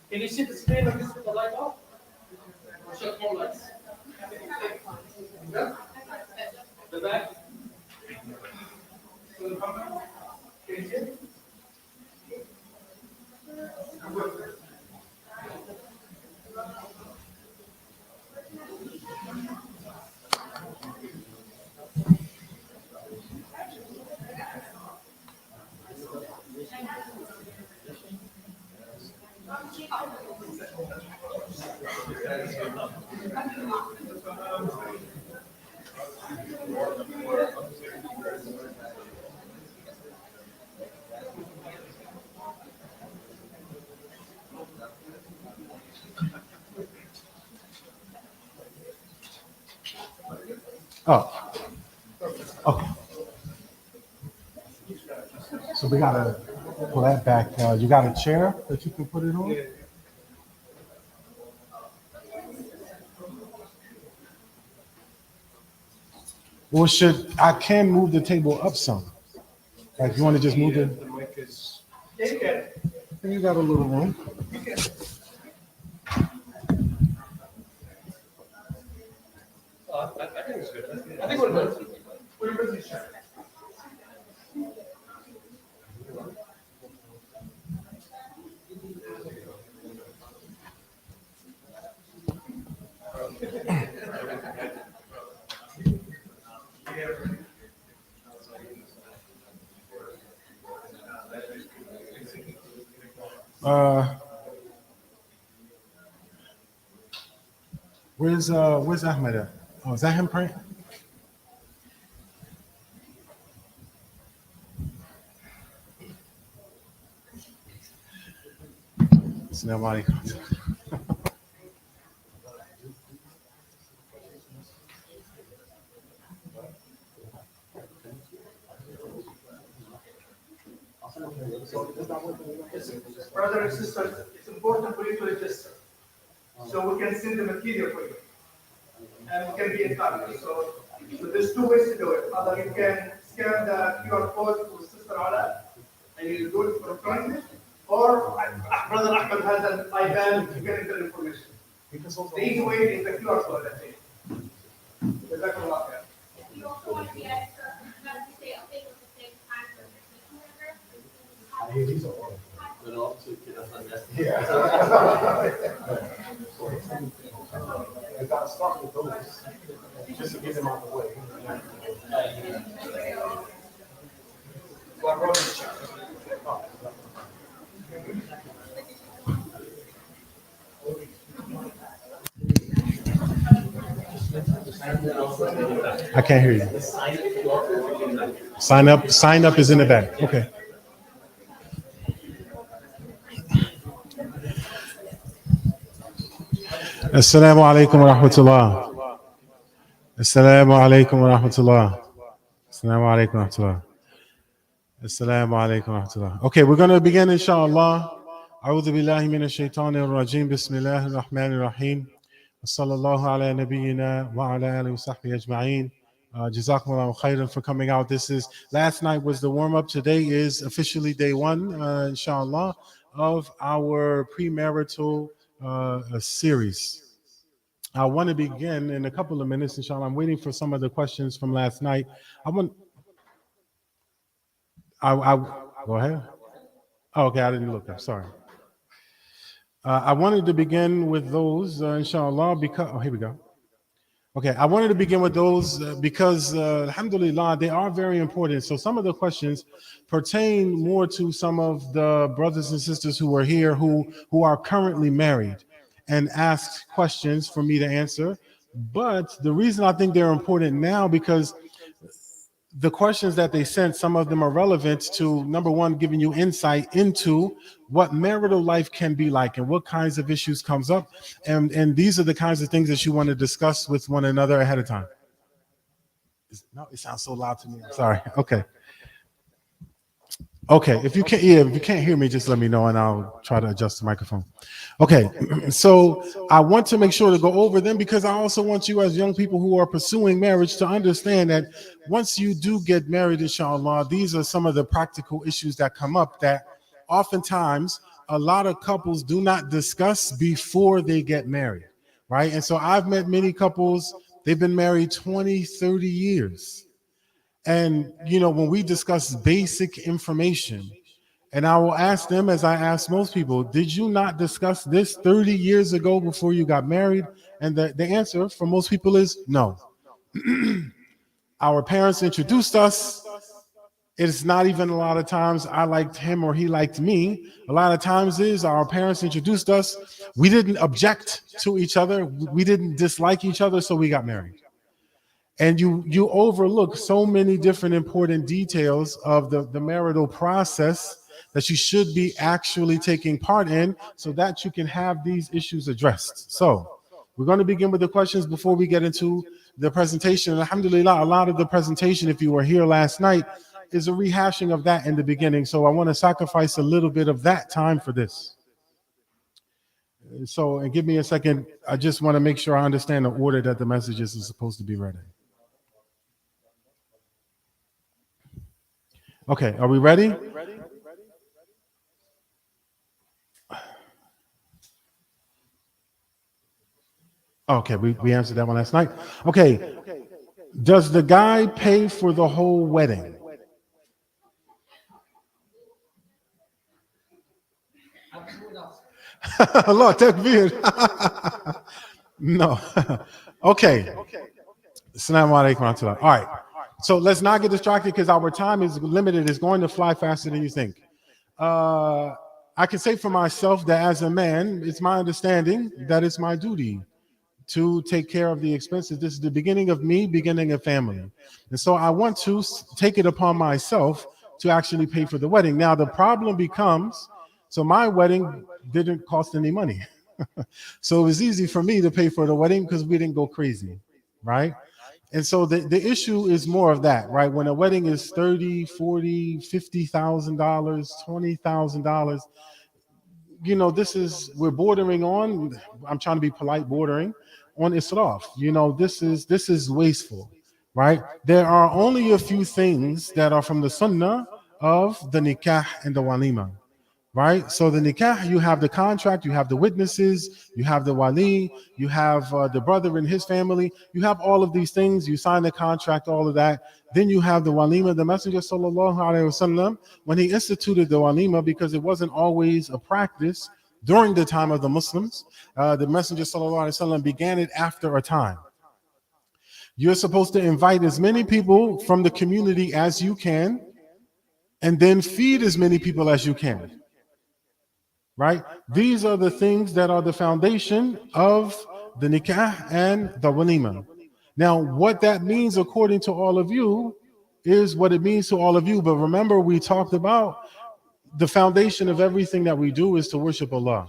Can you see the screen of this with the light off? Or shut more lights? Yeah? The back? Can you see it? Oh, okay. So we gotta pull that back. You got a chair that you can put it on? Or should I can move the table up some? Like you want to just move it? The mic is. Yeah, you can. You got a little room. I think it's good. I think we're good. We're busy. Where's Ahmed at? Oh, is that him praying? Assalamu alaikum. Brothers and sisters, it's important for you to register. So we can send the material for you. And we can be in touch. So there's two ways to do it. Either you can scan the QR code for Sister Ala and you do it electronically, or Brother Ahmed has an iPad to get into the information. The easy way is the QR code, I think. Jazakallah khair. If you also want to be extra, you have to stay updated at the same time for the teaching member. I got to start with those just to get them out of the way. I can't hear you. Sign up is in the back. Okay. Assalamu alaikum wa rahmatullah. Assalamu alaikum wa rahmatullah. Assalamu alaikum wa rahmatullah. Assalamu alaikum wa rahmatullah. Okay, we're going to begin inshallah. A'udhu billahi minash shaitanir rajim. Bismillahir rahmanir rahim. Sallallahu ala nabiyyina wa ala alihi wa sahbihi ajma'in. Jazakumullahu khairan for coming out. Last night was the warm-up. Today is officially day one, inshallah, of our premarital series. I want to begin in a couple of minutes, inshallah. I'm waiting for some of the questions from last night. Go ahead. Oh, okay, I didn't look up. Sorry. I wanted to begin with those, inshallah, because here we go. Okay, I wanted to begin with those because, alhamdulillah, they are very important. So some of the questions pertain more to some of the brothers and sisters who are here who are currently married and asked questions for me to answer. But the reason I think they're important now because the questions that they sent, some of them are relevant to, number one, giving you insight into what marital life can be like and what kinds of issues comes up. And these are the kinds of things that you want to discuss with one another ahead of time. No, it sounds so loud to me. I'm sorry. Okay. Okay, if you can't, yeah, if you can't hear me, just let me know and I'll try to adjust the microphone. Okay, so I want to make sure to go over them because I also want you as young people who are pursuing marriage to understand that once you do get married, inshallah, these are some of the practical issues that come up that oftentimes a lot of couples do not discuss before they get married, right? And so I've met many couples, they've been married 20, 30 years. And, when we discuss basic information, and I will ask them, as I ask most people, did you not discuss this 30 years ago before you got married? And the answer for most people is no. Our parents introduced us. It's not even a lot of times I liked him or he liked me. A lot of times is our parents introduced us. We didn't object to each other. We didn't dislike each other, so we got married. And you overlook so many different important details of the marital process that you should be actually taking part in so that you can have these issues addressed. So we're going to begin with the questions before we get into the presentation. And alhamdulillah, a lot of the presentation, if you were here last night, is a rehashing of that in the beginning. So I want to sacrifice a little bit of that time for this. So, and give me a second. I just want to make sure I understand the order that the messages are supposed to be read in. Okay, are we ready? Okay, we answered that one last night. Okay, does the guy pay for the whole wedding? Allah takbir. No. Okay. Assalamu alaikum warahmatullah. All right. So let's not get distracted because our time is limited. It's going to fly faster than you think. I can say for myself that as a man, it's my understanding that it's my duty to take care of the expenses. This is the beginning of me beginning a family. And so I want to take it upon myself to actually pay for the wedding. Now, the problem becomes, so my wedding didn't cost any money. So it was easy for me to pay for the wedding because we didn't go crazy, right? And so the issue is more of that, right? When a wedding is $30,000, $40,000, $50,000, $20,000, we're bordering on, I'm trying to be polite, bordering on israf. This is wasteful, right? There are only a few things that are from the sunnah of the nikah and the walima. Right? So the nikah, you have the contract, you have the witnesses, you have the wali, you have the brother and his family, you have all of these things, you sign the contract, all of that. Then you have the walima. The Messenger sallallahu alaihi wasallam, when he instituted the walima, because it wasn't always a practice during the time of the Muslims, the Messenger sallallahu alaihi wasallam began it after a time. You're supposed to invite as many people from the community as you can, and then feed as many people as you can. Right? These are the things that are the foundation of the nikah and the walima. Now, what that means according to all of you is what it means to all of you. But remember, we talked about the foundation of everything that we do is to worship Allah.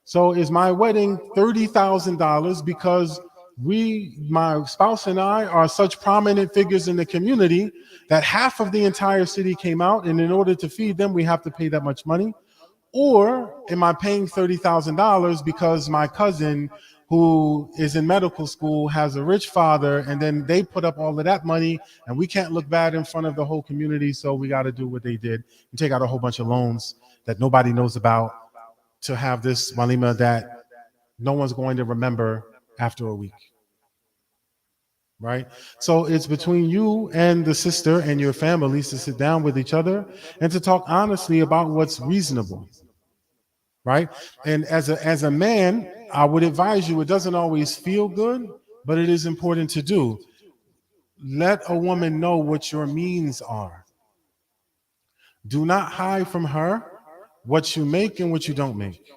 So is my wedding $30,000 because my spouse and I are such prominent figures in the community that half of the entire city came out, and in order to feed them, we have to pay that much money? Or am I paying $30,000 because my cousin who is in medical school has a rich father, and then they put up all of that money, and we can't look bad in front of the whole community, so we got to do what they did and take out a whole bunch of loans that nobody knows about to have this walima that no one's going to remember after a week. Right? So it's between you and the sister and your families to sit down with each other and to talk honestly about what's reasonable. Right? And as a man, I would advise you, it doesn't always feel good, but it is important to do. Let a woman know what your means are. Do not hide from her what you make and what you don't make.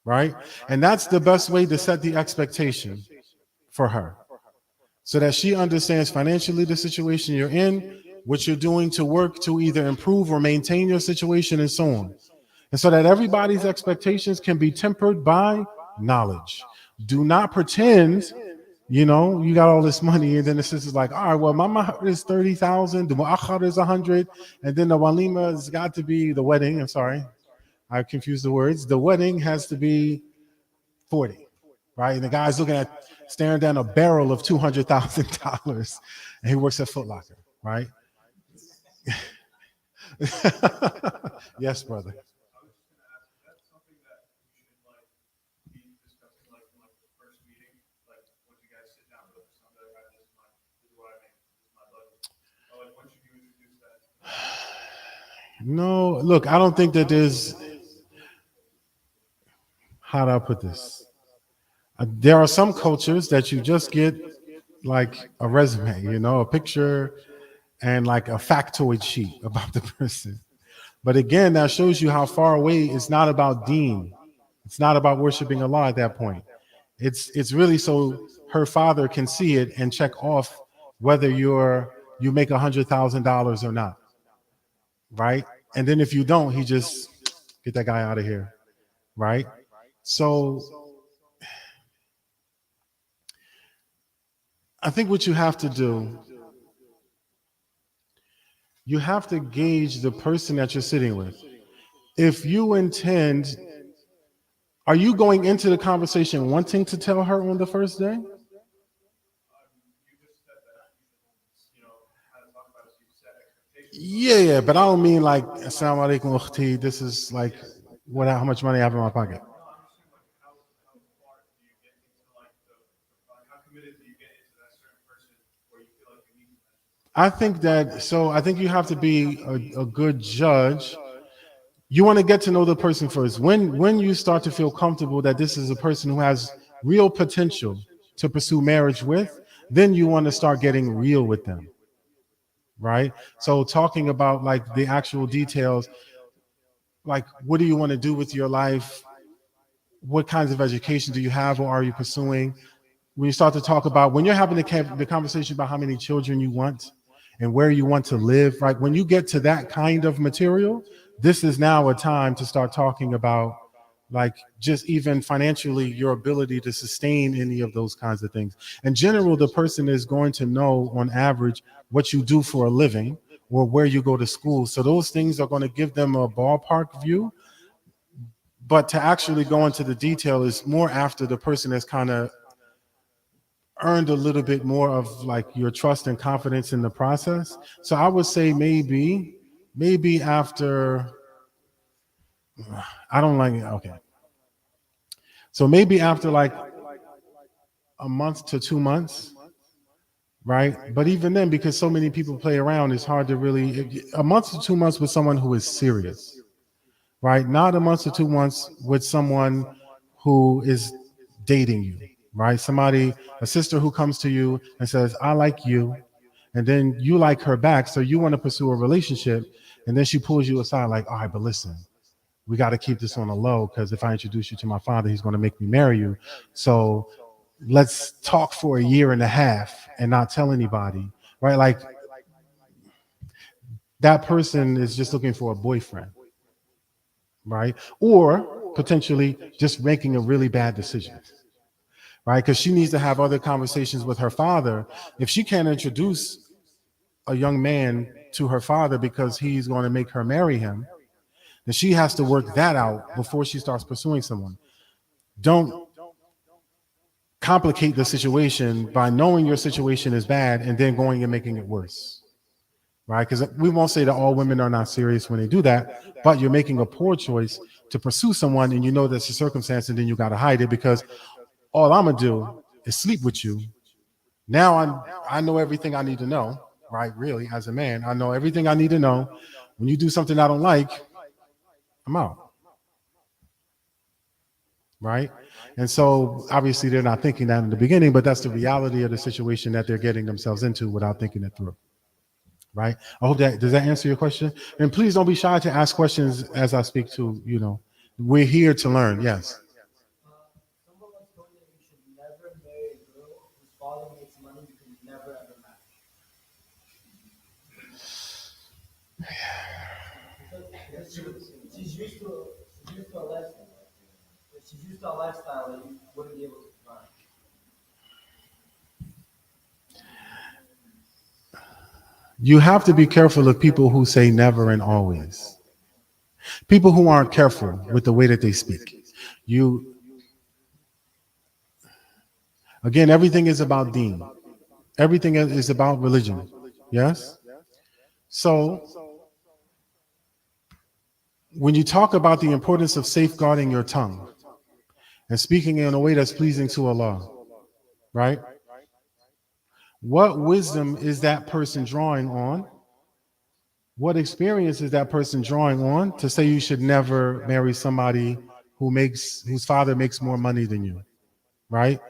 Right? And that's the best way to set the expectation for her. so that she understands financially the situation you're in, what you're doing to work to either improve or maintain your situation, and so on. And so that everybody's expectations can be tempered by knowledge. Do not pretend, you got all this money, and then the sister's like, all right, well, my mahar is 30,000, the mu'akhar is 100, and then the walima has got to be the wedding. I'm sorry, I confused the words. The wedding has to be 40, right? And the guy's looking at staring down a barrel of $200,000, and he works at Foot Locker, right? Yes, brother. No, look, I don't think that there's, how do I put this? There are some cultures that you just get like a resume, a picture and like a factoid sheet about the person. But again, that shows you how far away. It's not about deen. It's not about worshiping Allah at that point. It's really so her father can see it and check off whether you make $100,000 or not, right? And then if you don't, he just get that guy out of here, right? So I think what you have to do, you have to gauge the person that you're sitting with. If you intend, are you going into the conversation wanting to tell her on the first day? Yeah, but I don't mean like, Assalamu alaikum ukhti, this is like how much money I have in my pocket. I think you have to be a good judge. You want to get to know the person first. When you start to feel comfortable that this is a person who has real potential to pursue marriage with, then you want to start getting real with them, right? So talking about like the actual details, like what do you want to do with your life? What kinds of education do you have or are you pursuing? When you start to talk about, when you're having the conversation about how many children you want and where you want to live, right? When you get to that kind of material, this is now a time to start talking about like just even financially your ability to sustain any of those kinds of things. In general, the person is going to know on average what you do for a living or where you go to school. So those things are going to give them a ballpark view. But to actually go into the detail is more after the person has kind of earned a little bit more of like your trust and confidence in the process. So I would say maybe after, I don't like it. Okay. So maybe after like a month to 2 months, right? But even then, because so many people play around, it's hard to really, a month to 2 months with someone who is serious, right? Not a month to 2 months with someone who is dating you, right? A sister who comes to you and says, I like you. And then you like her back. So you want to pursue a relationship. And then she pulls you aside like, all right, but listen, we got to keep this on the low because if I introduce you to my father, he's going to make me marry you. So let's talk for a year and a half and not tell anybody, right? Like that person is just looking for a boyfriend, right? Or potentially just making a really bad decision, right? Because she needs to have other conversations with her father. If she can't introduce a young man to her father because he's going to make her marry him, then she has to work that out before she starts pursuing someone. Don't complicate the situation by knowing your situation is bad and then going and making it worse, right? Because we won't say that all women are not serious when they do that, but you're making a poor choice to pursue someone and you know that's the circumstance and then you got to hide it because all I'm going to do is sleep with you. Now I know everything I need to know, right? Really, as a man, I know everything I need to know. When you do something I don't like, I'm out, right? And so obviously they're not thinking that in the beginning, but that's the reality of the situation that they're getting themselves into without thinking it through, right? I hope does that answer your question? And please don't be shy to ask questions as I speak to, we're here to learn. Yes. Someone once told me that you should never marry a girl whose father makes money because She's used to a lifestyle. If she's used to a lifestyle that you wouldn't be able to provide. You have to be careful of people who say never and always. People who aren't careful with the way that they speak. You, again, everything is about deen. Everything is about religion. Yes? So, when you talk about the importance of safeguarding your tongue and speaking in a way that's pleasing to Allah, right? What wisdom is that person drawing on? What experience is that person drawing on to say you should never marry somebody whose father makes more money than you, right?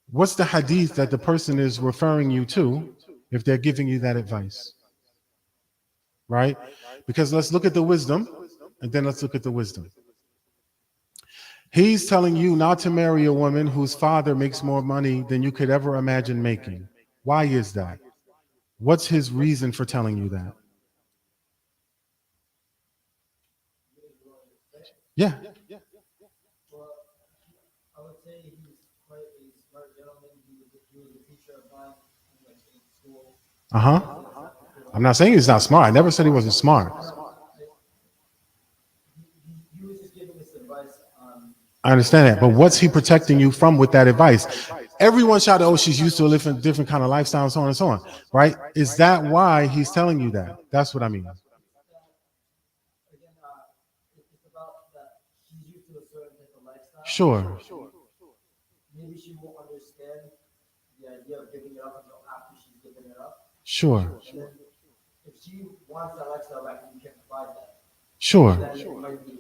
What's the hadith that the person is referring you to if they're giving you that advice? Right? Because let's look at the wisdom and then let's look at the wisdom. He's telling you not to marry a woman whose father makes more money than you could ever imagine making. Why is that? What's his reason for telling you that? Yeah. Well, I would say he's quite a smart gentleman. He was a teacher of mine in school. I'm not saying he's not smart. I never said he wasn't smart. He was just giving us advice on. I understand that, but what's he protecting you from with that advice? Everyone shouted, "Oh, she's used to a different kind of lifestyle, and so on and so on." Right? Is that why he's telling you that? That's what I mean. Again, it's about that she's used to a certain type of lifestyle. Sure. Maybe she won't understand the idea of giving it up until after she's given it up. Sure. And then if she wants that lifestyle back, and you can't provide that. Sure. Then it might be.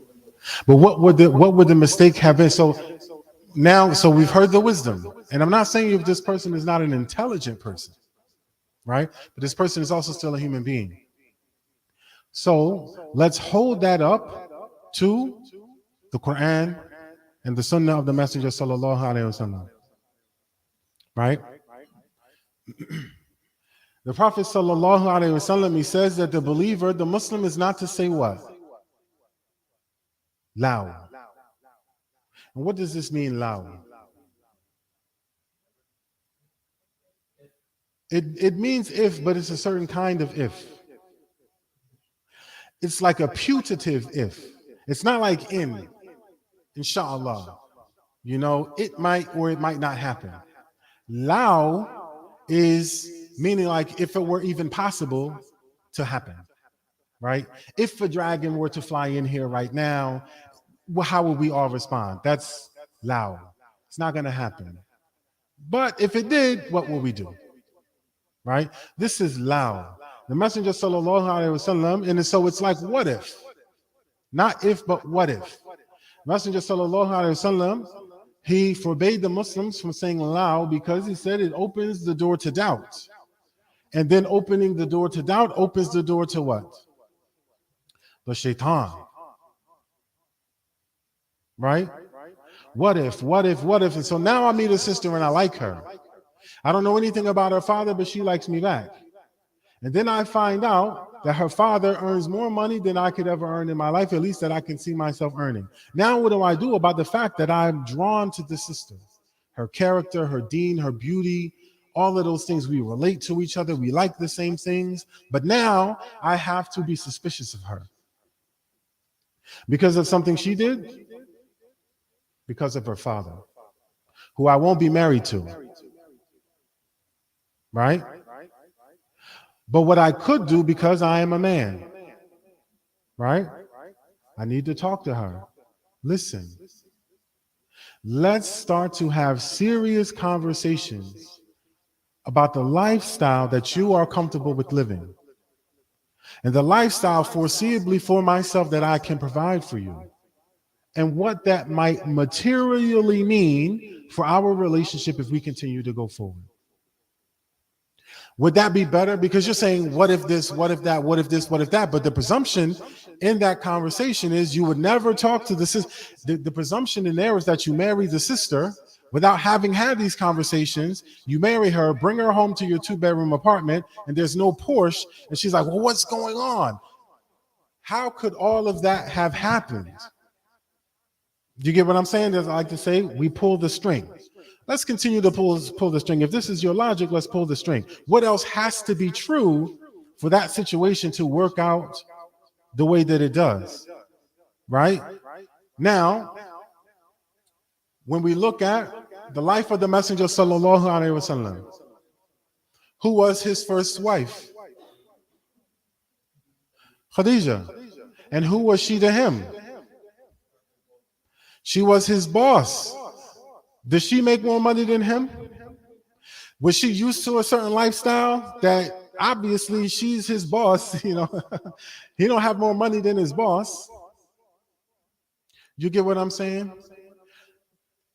But what would the mistake have been? So we've heard the wisdom, and I'm not saying if this person is not an intelligent person, right? But this person is also still a human being. So let's hold that up to the Quran and the Sunnah of the Messenger sallallahu alaihi wasallam, right? The Prophet sallallahu alaihi wasallam, he says that the believer, the Muslim, is not to say what? Loud. And what does this mean, loud? It means if, but it's a certain kind of if. It's like a putative if. It's not like inshallah. You know, it might or it might not happen. Lao is meaning like if it were even possible to happen, right? If a dragon were to fly in here right now, well, how would we all respond? That's Lao. It's not going to happen. But if it did, what will we do? Right? This is Lao. The Messenger sallallahu alaihi wasallam, and so it's like what if? Not if, but what if? Messenger sallallahu alaihi wasallam, he forbade the Muslims from saying Lao because he said it opens the door to doubt. And then opening the door to doubt opens the door to what? The shaitan. Right? What if? And so now I meet a sister and I like her. I don't know anything about her father, but she likes me back. And then I find out that her father earns more money than I could ever earn in my life, at least that I can see myself earning. Now what do I do about the fact that I'm drawn to the sister? Her character, her deen, her beauty, all of those things. We relate to each other. We like the same things. But now I have to be suspicious of her. Because of something she did? Because of her father, who I won't be married to. Right? But what I could do, because I am a man, right? I need to talk to her. Listen, let's start to have serious conversations about the lifestyle that you are comfortable with living and the lifestyle foreseeably for myself that I can provide for you, and what that might materially mean for our relationship if we continue to go forward. Would that be better? Because you're saying, what if this, what if that, what if this, what if that? But the presumption in that conversation is you would never talk to the sister. The presumption in there is that you marry the sister Without having had these conversations, you marry her, bring her home to your 2-bedroom apartment, and there's no Porsche. And she's like, well, what's going on? How could all of that have happened? Do you get what I'm saying? As I like to say, we pull the string. Let's continue to pull the string. If this is your logic, let's pull the string. What else has to be true for that situation to work out the way that it does? Right? Now, when we look at the life of the Messenger sallallahu alaihi wasallam, who was his first wife? Khadija. And who was she to him? She was his boss. Did she make more money than him? Was she used to a certain lifestyle that obviously she's his boss? You know, he don't have more money than his boss. You get what I'm saying?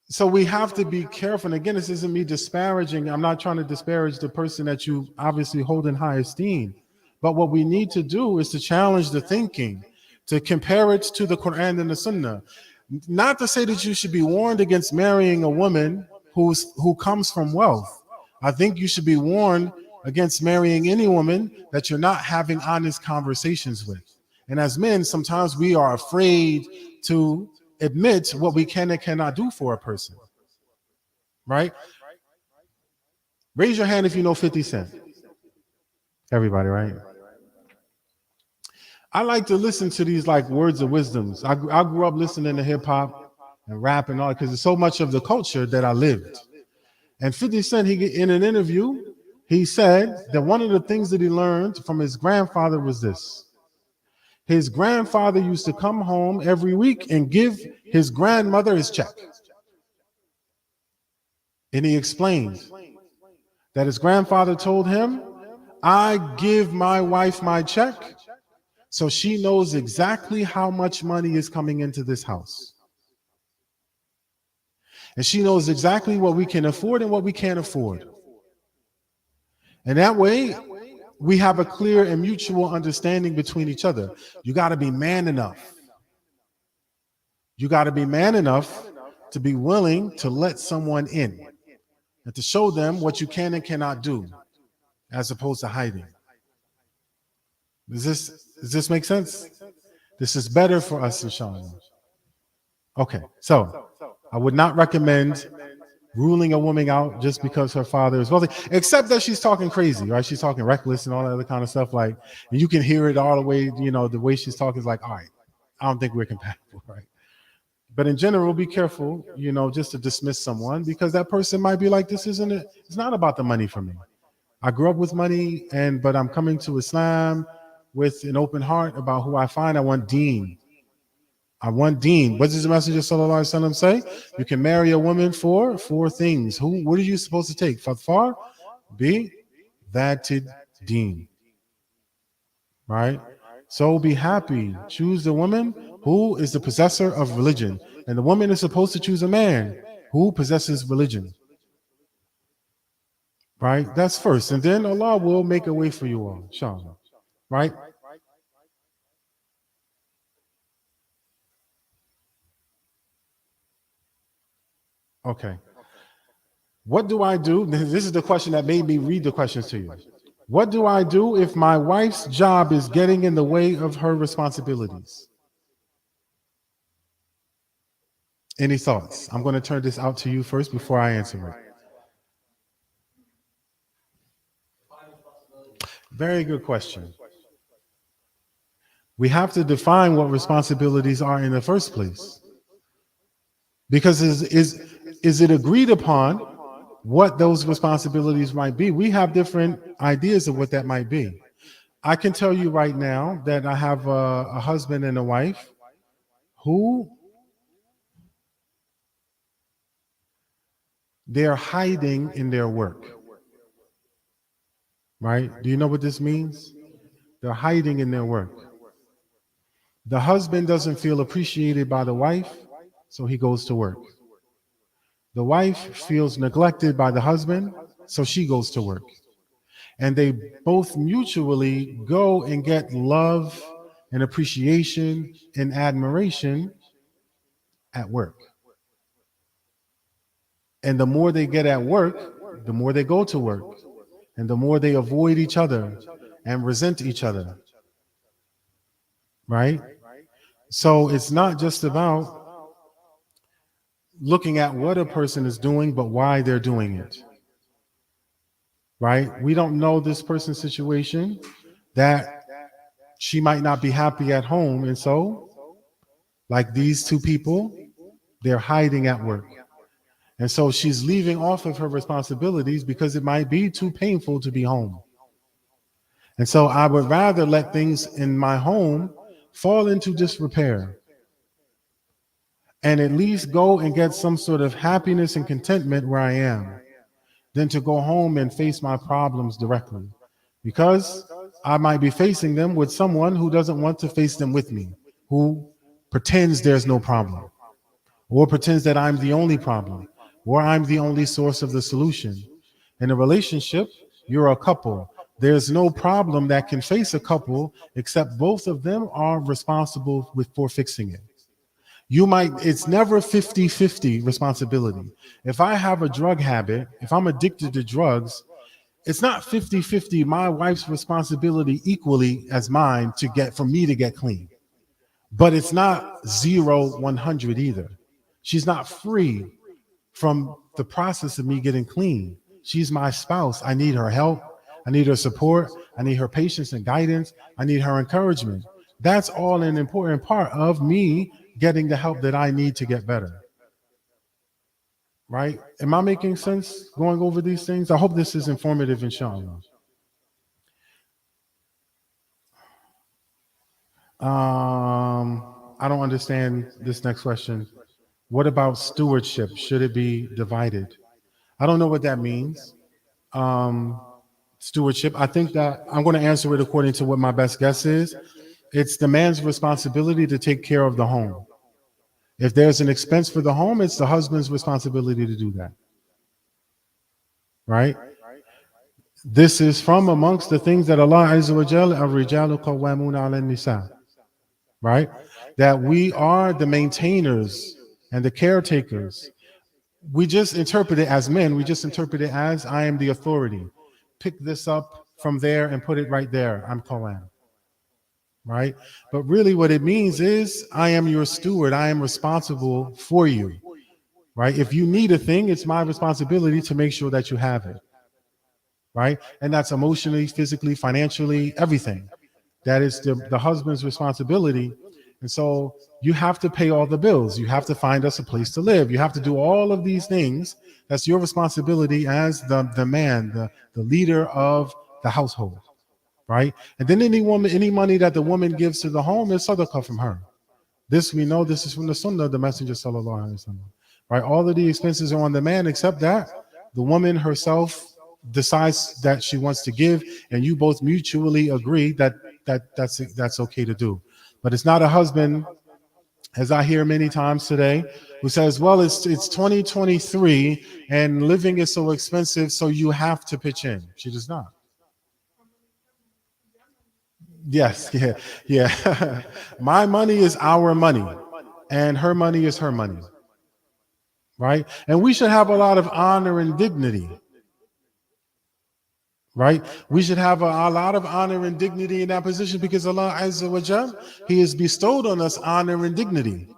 So we have to be careful. And again, this isn't me disparaging. I'm not trying to disparage the person that you obviously hold in high esteem. But what we need to do is to challenge the thinking, to compare it to the Quran and the Sunnah. Not to say that you should be warned against marrying a woman who comes from wealth. I think you should be warned against marrying any woman that you're not having honest conversations with. And as men, sometimes we are afraid to admit what we can and cannot do for a person. Right? Raise your hand if you know 50 Cent. Everybody, right? I like to listen to these like words of wisdoms. I grew up listening to hip hop and rap and all because it's so much of the culture that I lived. And 50 Cent, in an interview, he said that one of the things that he learned from his grandfather was this. His grandfather used to come home every week and give his grandmother his check. And he explained that his grandfather told him, I give my wife my check so she knows exactly how much money is coming into this house. And she knows exactly what we can afford and what we can't afford. And that way, we have a clear and mutual understanding between each other. You got to be man enough. You got to be man enough to be willing to let someone in and to show them what you can and cannot do, as opposed to hiding. Does this make sense? This is better for us, inshallah. Okay, so I would not recommend ruling a woman out just because her father is wealthy, except that she's talking crazy, right? She's talking reckless and all that other kind of stuff. Like, and you can hear it all the way, you know, the way she's talking is like, all right, I don't think we're compatible, right? But in general, be careful, you know, just to dismiss someone because that person might be like, this isn't it. It's not about the money for me. I grew up with money, but I'm coming to Islam with an open heart about who I find. I want deen. I want deen. What does the Messenger sallallahu alaihi wasallam say? You can marry a woman for 4 things. What are you supposed to take? Fatfar, be thatted deen. Right? So be happy. Choose the woman who is the possessor of religion. And the woman is supposed to choose a man who possesses religion. Right? That's first. And then Allah will make a way for you all, inshallah. Right? Okay. What do I do? This is the question that made me read the questions to you. What do I do if my wife's job is getting in the way of her responsibilities? Any thoughts? I'm going to turn this out to you first before I answer it. Very good question. We have to define what responsibilities are in the first place. Because is it agreed upon what those responsibilities might be? We have different ideas of what that might be. I can tell you right now that I have a husband and a wife who they're hiding in their work. Right? Do you know what this means? They're hiding in their work. The husband doesn't feel appreciated by the wife, so he goes to work. The wife feels neglected by the husband, so she goes to work. And they both mutually go and get love and appreciation and admiration at work. And the more they get at work, the more they go to work, and the more they avoid each other and resent each other, right? So it's not just about looking at what a person is doing, but why they're doing it, right? We don't know this person's situation, that she might not be happy at home. And so, like these two people, they're hiding at work. And so she's leaving off of her responsibilities because it might be too painful to be home. And so I would rather let things in my home fall into disrepair and at least go and get some sort of happiness and contentment where I am than to go home and face my problems directly, because I might be facing them with someone who doesn't want to face them with me, who pretends there's no problem, or pretends that I'm the only problem, or I'm the only source of the solution. In a relationship, you're a couple. There's no problem that can face a couple except both of them are responsible for fixing it. It's never 50-50 responsibility. If I have a drug habit, if I'm addicted to drugs, it's not 50-50 my wife's responsibility equally as mine for me to get clean. But it's not 0-100 either. She's not free from the process of me getting clean. She's my spouse. I need her help. I need her support. I need her patience and guidance. I need her encouragement. That's all an important part of me getting the help that I need to get better. Right? Am I making sense going over these things? I hope this is informative, inshallah. I don't understand this next question. What about stewardship? Should it be divided? I don't know what that means. Stewardship. I think that I'm going to answer it according to what my best guess is. It's the man's responsibility to take care of the home. If there's an expense for the home, it's the husband's responsibility to do that. Right? This is from amongst the things that Allah Azza wa Jalla, ar-rijalu qawwamuna 'ala an-nisa. Right? That we are the maintainers and the caretakers. We just interpret it as men. We just interpret it as I am the authority. Pick this up from there and put it right there. I'm Qawwam. Right? But really what it means is I am your steward. I am responsible for you. Right? If you need a thing, it's my responsibility to make sure that you have it. Right? And that's emotionally, physically, financially, everything. That is the husband's responsibility. And so you have to pay all the bills. You have to find us a place to live. You have to do all of these things. That's your responsibility as the man, the leader of the household. Right? And then any money that the woman gives to the home is sadaqah from her. This we know, this is from the sunnah of the Messenger sallallahu alaihi wasallam. Right? All of the expenses are on the man except that the woman herself decides that she wants to give, and you both mutually agree that's okay to do. But it's not a husband, as I hear many times today, who says, well, it's 2023 and living is so expensive, so you have to pitch in. She does not. Yes, yeah. My money is our money, and her money is her money. Right? And we should have a lot of honor and dignity. Right? We should have a lot of honor and dignity in that position because Allah Azza wa Jal, He has bestowed on us honor and dignity.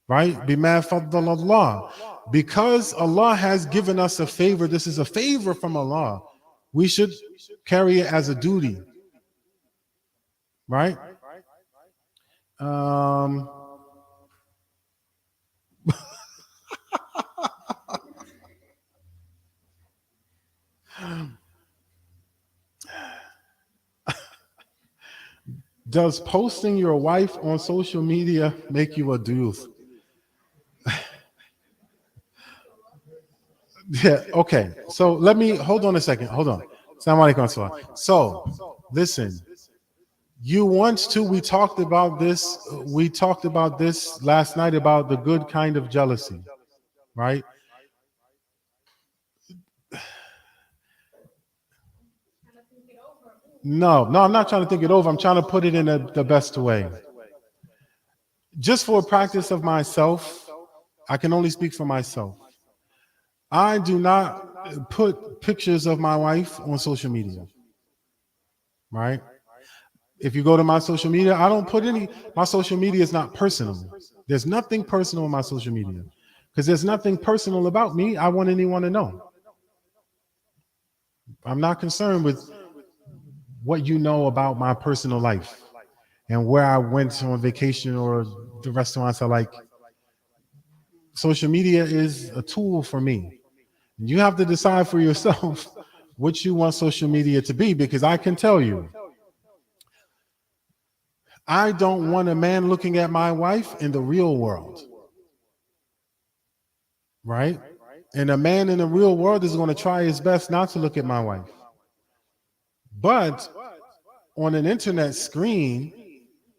Right? Bima faddala Allah. Because Allah has given us a favor, this is a favor from Allah. We should carry it as a duty. Right? Does posting your wife on social media make you a duyuth? Yeah, okay. So let me hold on a second. Hold on. Assalamu alaikum. So listen, we talked about this last night about the good kind of jealousy, right? No, I'm not trying to think it over. I'm trying to put it in the best way. Just for a practice of myself, I can only speak for myself. I do not put pictures of my wife on social media, right? If you go to my social media, I don't put any, my social media is not personal. There's nothing personal on my social media because there's nothing personal about me I want anyone to know. I'm not concerned with what you know about my personal life and where I went on vacation or the restaurants I like. Social media is a tool for me. You have to decide for yourself what you want social media to be, because I can tell you, I don't want a man looking at my wife in the real world, right? And a man in the real world is going to try his best not to look at my wife. But on an internet screen,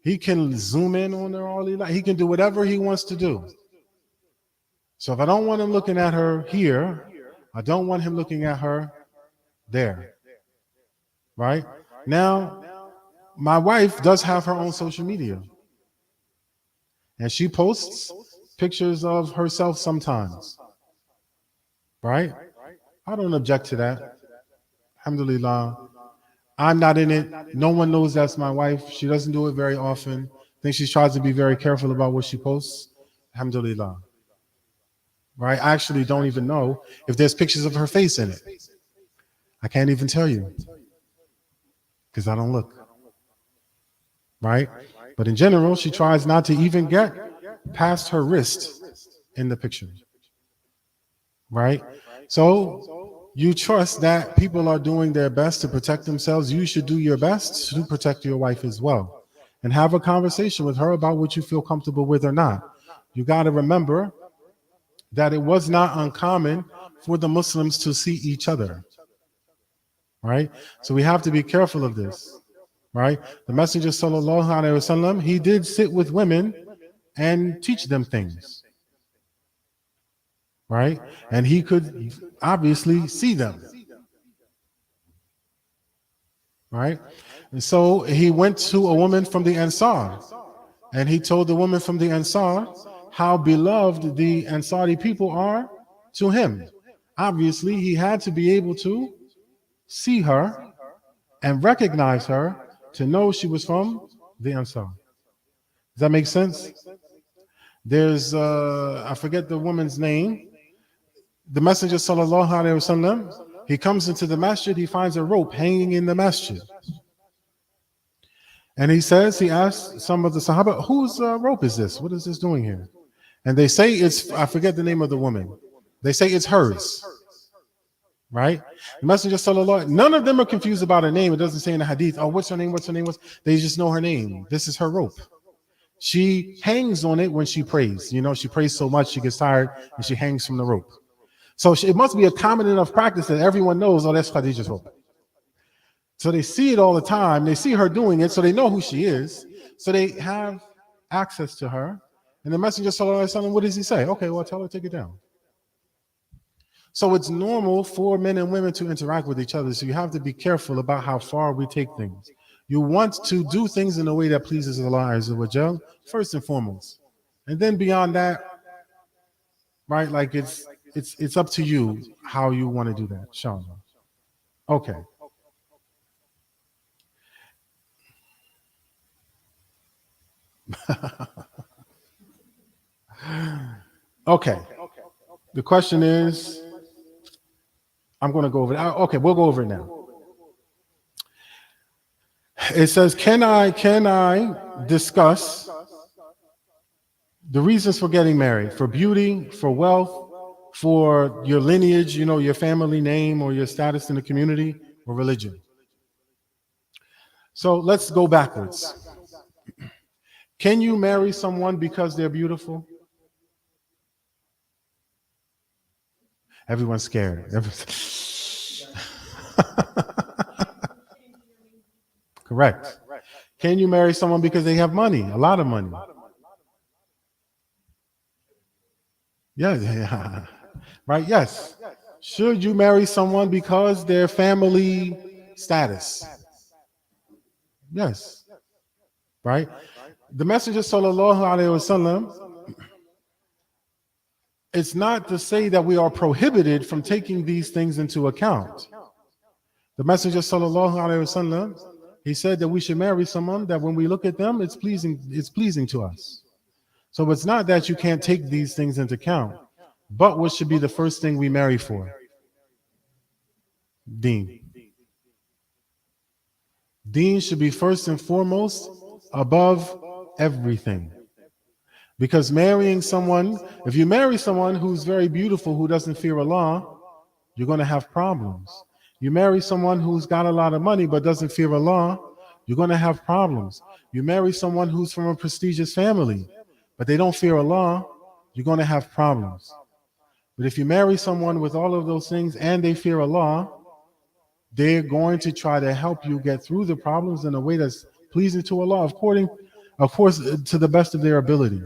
he can zoom in on her all he likes. He can do whatever he wants to do. So if I don't want him looking at her here, I don't want him looking at her there. Right? Now, my wife does have her own social media. And she posts pictures of herself sometimes. Right? I don't object to that. Alhamdulillah. I'm not in it. No one knows that's my wife. She doesn't do it very often. I think she tries to be very careful about what she posts. Alhamdulillah. Right? I actually don't even know if there's pictures of her face in it. I can't even tell you because I don't look. Right? But in general, she tries not to even get past her wrist in the picture. Right? So you trust that people are doing their best to protect themselves. You should do your best to protect your wife as well. And have a conversation with her about what you feel comfortable with or not. You got to remember that it was not uncommon for the Muslims to see each other. Right? So we have to be careful of this. Right? The Messenger sallallahu alaihi wasallam, he did sit with women and teach them things. Right? And he could obviously see them. Right? And so he went to a woman from the Ansar, and he told the woman from the Ansar how beloved the Ansari people are to him. Obviously, he had to be able to see her and recognize her to know she was from the Ansar. Does that make sense? There's, I forget the woman's name. The Messenger sallallahu alaihi wasallam, he comes into the masjid, he finds a rope hanging in the masjid. And he asks some of the Sahaba, whose rope is this? What is this doing here? And they say it's, I forget the name of the woman. They say it's hers. Right? The Messenger sallallahu, none of them are confused about her name. It doesn't say in the hadith, oh, what's her name? What's her name? They just know her name. This is her rope. She hangs on it when she prays. You know, she prays so much, she gets tired and she hangs from the rope. So it must be a common enough practice that everyone knows, oh, that's Khadija's rope. So they see it all the time. They see her doing it, so they know who she is. So they have access to her. And the Messenger sallallahu alaihi wasallam, what does he say? Okay, well, tell her to take it down. So it's normal for men and women to interact with each other. So you have to be careful about how far we take things. You want to do things in a way that pleases Allah Azza wa Jal, first and foremost. And then beyond that, right, like it's up to you how you want to do that, inshallah. Okay. Okay. The question is, I'm going to go over it. Okay, we'll go over it now. It says, can I discuss the reasons for getting married? For beauty, for wealth, for your lineage, you know, your family name or your status in the community, or religion? So let's go backwards. Can you marry someone because they're beautiful? Everyone's scared. Correct. Can you marry someone because they have money, a lot of money? Yeah. Right, yes. Should you marry someone because their family status? Yes. Right? The Messenger sallallahu alaihi wasallam It's not to say that we are prohibited from taking these things into account. The Messenger sallallahu alaihi wasallam, he said that we should marry someone that when we look at them, it's pleasing to us. So it's not that you can't take these things into account, but what should be the first thing we marry for? Deen. Deen should be first and foremost above everything. Because marrying someone, if you marry someone who's very beautiful, who doesn't fear Allah, you're going to have problems. You marry someone who's got a lot of money but doesn't fear Allah, you're going to have problems. You marry someone who's from a prestigious family, but they don't fear Allah, you're going to have problems. But if you marry someone with all of those things and they fear Allah, they're going to try to help you get through the problems in a way that's pleasing to Allah, of course, to the best of their ability.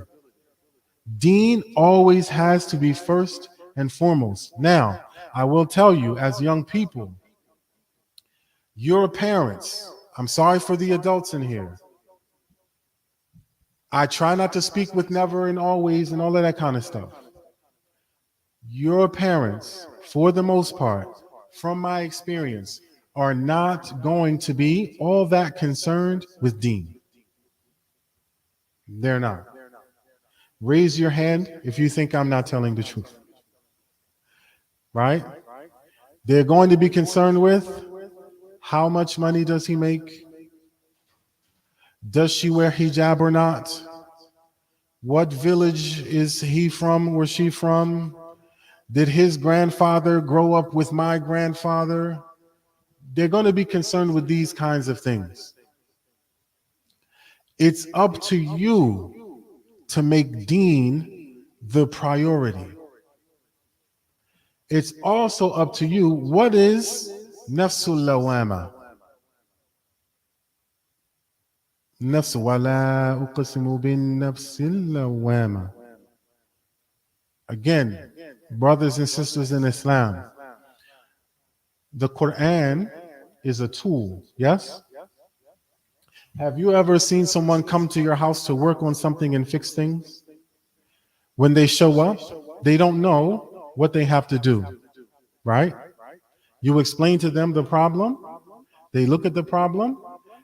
Deen always has to be first and foremost. Now, I will tell you, as young people, your parents, I'm sorry for the adults in here. I try not to speak with never and always and all of that kind of stuff. Your parents, for the most part, from my experience, are not going to be all that concerned with Deen. They're not. Raise your hand if you think I'm not telling the truth. Right? They're going to be concerned with how much money does he make? Does she wear hijab or not? What village is he from or she from? Did his grandfather grow up with my grandfather? They're going to be concerned with these kinds of things. It's up to you to make Deen the priority. It's also up to you. What is nafsul lawama? Nafs wala uqsimu bin nafsil lawama. Again, brothers and sisters in Islam, the Quran is a tool, yes? Have you ever seen someone come to your house to work on something and fix things? When they show up, they don't know what they have to do, right? You explain to them the problem, they look at the problem,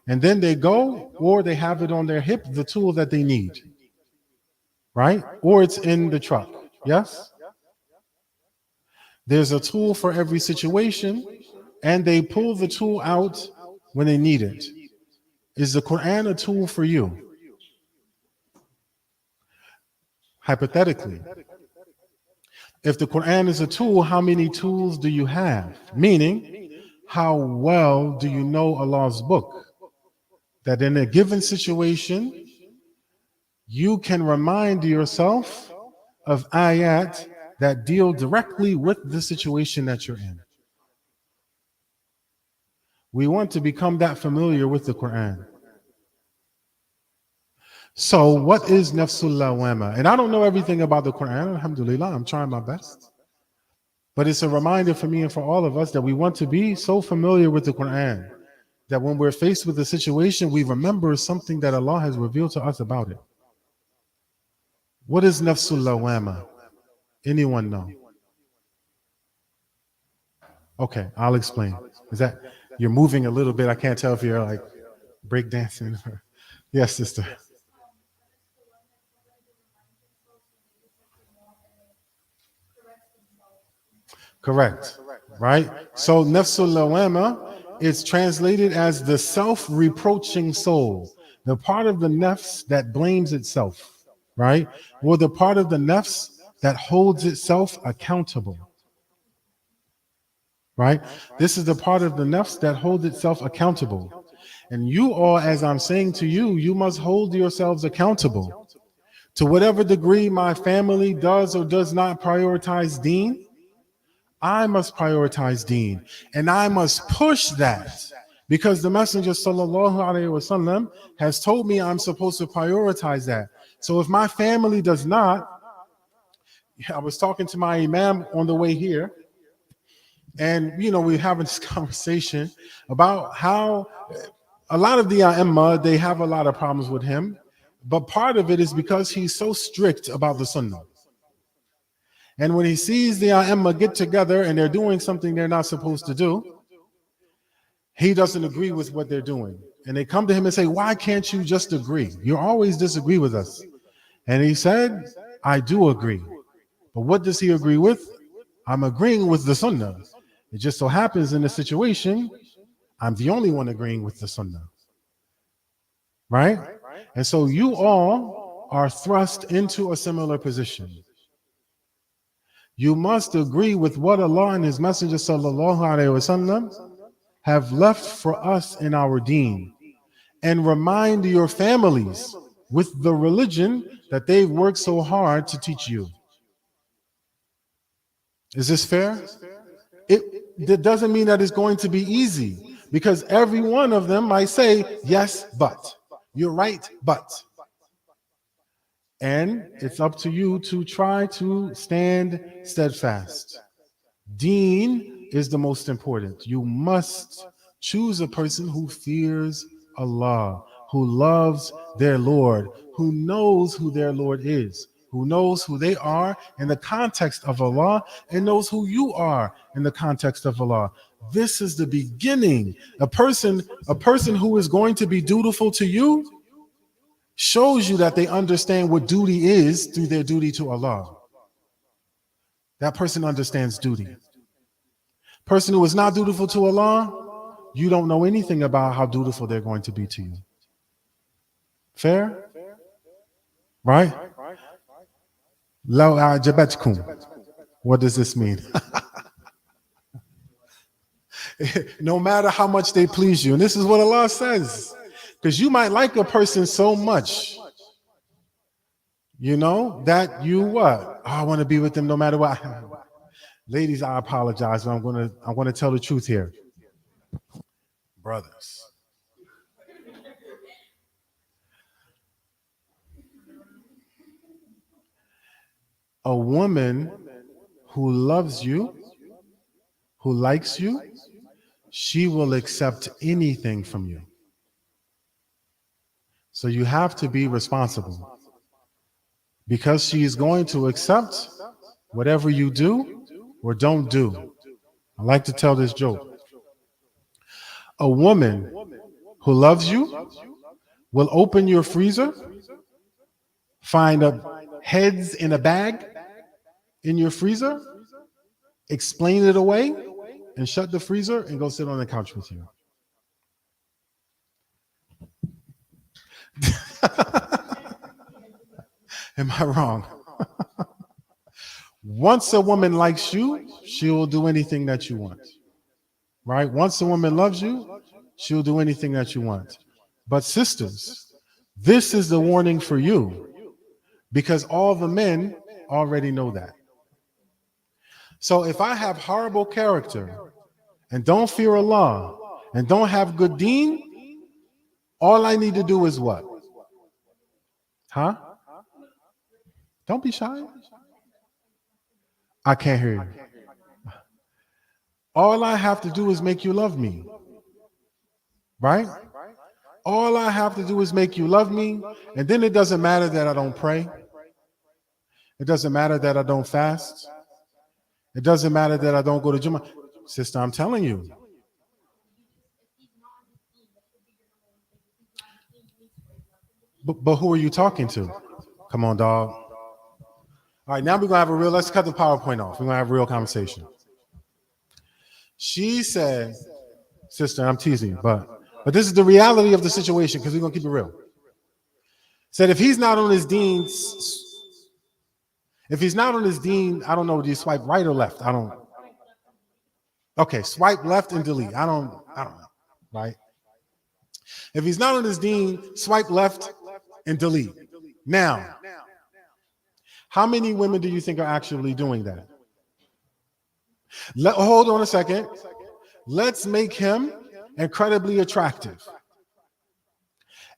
and then they go, or they have it on their hip, the tool that they need, right? Or it's in the truck, yes? There's a tool for every situation, and they pull the tool out when they need it. Is the Quran a tool for you? Hypothetically, if the Quran is a tool, how many tools do you have? Meaning, how well do you know Allah's book? That in a given situation, you can remind yourself of ayat that deal directly with the situation that you're in. We want to become that familiar with the Quran. So what is nafsul lawama? And I don't know everything about the Quran, alhamdulillah, I'm trying my best. But it's a reminder for me and for all of us that we want to be so familiar with the Quran that when we're faced with a situation, we remember something that Allah has revealed to us about it. What is nafsul lawama? Anyone know? Okay, I'll explain. Is that you're moving a little bit? I can't tell if you're like breakdancing. Yes, sister. Correct. Right? So nafsul lawama is translated as the self-reproaching soul, the part of the nafs that blames itself, right? Or the part of the nafs that holds itself accountable. Right? This is the part of the nafs that holds itself accountable. And you all, as I'm saying to you, you must hold yourselves accountable. To whatever degree my family does or does not prioritize Deen, I must prioritize Deen. And I must push that. Because the Messenger sallallahu alaihi wasallam has told me I'm supposed to prioritize that. So if my family does not, I was talking to my imam on the way here, and we're having this conversation about how a lot of the A'imma, they have a lot of problems with him, but part of it is because he's so strict about the Sunnah. And when he sees the A'imma get together and they're doing something they're not supposed to do, he doesn't agree with what they're doing. And they come to him and say, why can't you just agree? You always disagree with us. And he said, I do agree. But what does he agree with? I'm agreeing with the Sunnah. It just so happens in the situation, I'm the only one agreeing with the Sunnah. Right? And so you all are thrust into a similar position. You must agree with what Allah and His Messenger sallallahu alaihi wasallam have left for us in our deen, and remind your families with the religion that they've worked so hard to teach you. Is this fair? It doesn't mean that it's going to be easy, because every one of them might say, yes, but. You're right, but. And it's up to you to try to stand steadfast. Deen is the most important. You must choose a person who fears Allah, who loves their Lord, who knows who their Lord is, who knows who they are in the context of Allah, and knows who you are in the context of Allah. This is the beginning. A person who is going to be dutiful to you shows you that they understand what duty is through their duty to Allah. That person understands duty. Person who is not dutiful to Allah, you don't know anything about how dutiful they're going to be to you. Fair? Right? Law a'jabatkum. What does this mean? No matter how much they please you. And this is what Allah says. Because you might like a person so much, that you what? Oh, I want to be with them no matter what. Ladies, I apologize, but I'm gonna tell the truth here. Brothers. A woman who loves you, who likes you, she will accept anything from you. So you have to be responsible, because she is going to accept whatever you do or don't do. I like to tell this joke. A woman who loves you will open your freezer, find heads in a bag in your freezer, explain it away, and shut the freezer and go sit on the couch with you. Am I wrong? Once a woman likes you, she will do anything that you want. Right? Once a woman loves you, she'll do anything that you want. But sisters, this is the warning for you, because all the men already know that. So if I have horrible character and don't fear Allah and don't have good deen, all I need to do is what? Huh? Don't be shy. I can't hear you. All I have to do is make you love me. Right? All I have to do is make you love me, and then it doesn't matter that I don't pray. It doesn't matter that I don't fast. It doesn't matter that I don't go to Jummah. Sister, I'm telling you. But who are you talking to? Come on, dog. All right, now we're going to have let's cut the PowerPoint off. We're going to have a real conversation. She said, sister, I'm teasing you, but this is the reality of the situation, because we're going to keep it real. Said if he's not on his deen, I don't know, do you swipe right or left? I don't. Okay, swipe left and delete. I don't know, right? If he's not on his deen, swipe left and delete. Now, how many women do you think are actually doing that? Hold on a second. Let's make him incredibly attractive.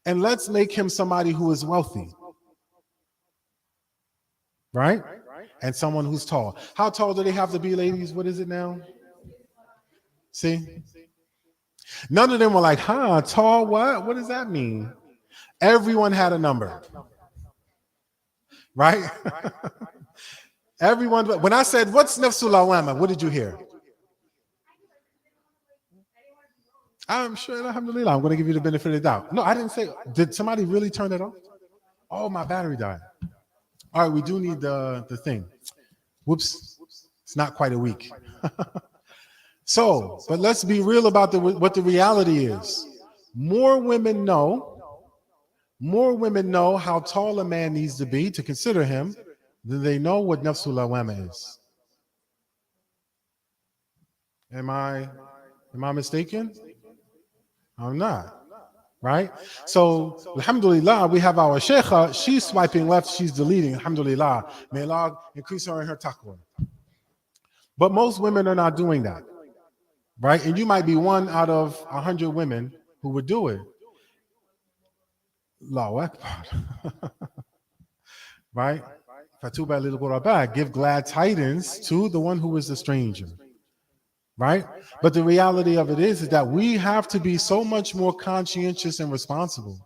And let's make him somebody who is wealthy. Right? And someone who's tall. How tall do they have to be, ladies? What is it now? See? None of them were like, tall what? What does that mean? Everyone had a number. Right? Everyone, when I said, what's nafsul lawama, what did you hear? I'm sure, alhamdulillah, I'm going to give you the benefit of the doubt. No, I didn't say, did somebody really turn it off? Oh, my battery died. All right, we do need the thing. Whoops, it's not quite a week. So, but let's be real about what the reality is. More women know how tall a man needs to be to consider him than they know what nafsul lawama is. Am I mistaken? I'm not. Right? So, alhamdulillah, we have our sheikha. She's swiping left, she's deleting. Alhamdulillah. May Allah increase her in her taqwa. But most women are not doing that. Right? And you might be one out of 100 women who would do it. Allahu Akbar. Right? Fatuba lil ghuraba, give glad tidings to the one who is a stranger. Right? But the reality of it is that we have to be so much more conscientious and responsible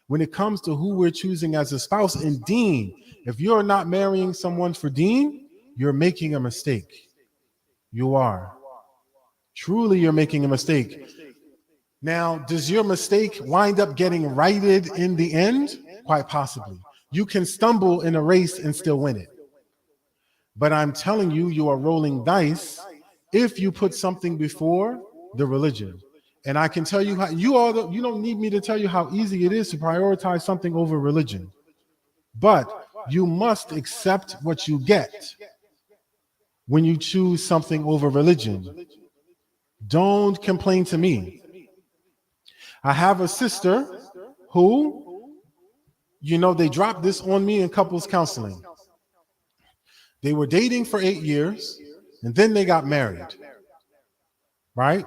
when it comes to who we're choosing as a spouse in deen. If you're not marrying someone for deen, you're making a mistake. You are. Truly, you're making a mistake. Now, does your mistake wind up getting righted in the end? Quite possibly. You can stumble in a race and still win it. But I'm telling you, you are rolling dice if you put something before the religion. And I can tell you how you don't need me to tell you how easy it is to prioritize something over religion. But you must accept what you get when you choose something over religion. Don't complain to me. I have a sister who, they dropped this on me in couples counseling. They were dating for 8 years, and then they got married. Right?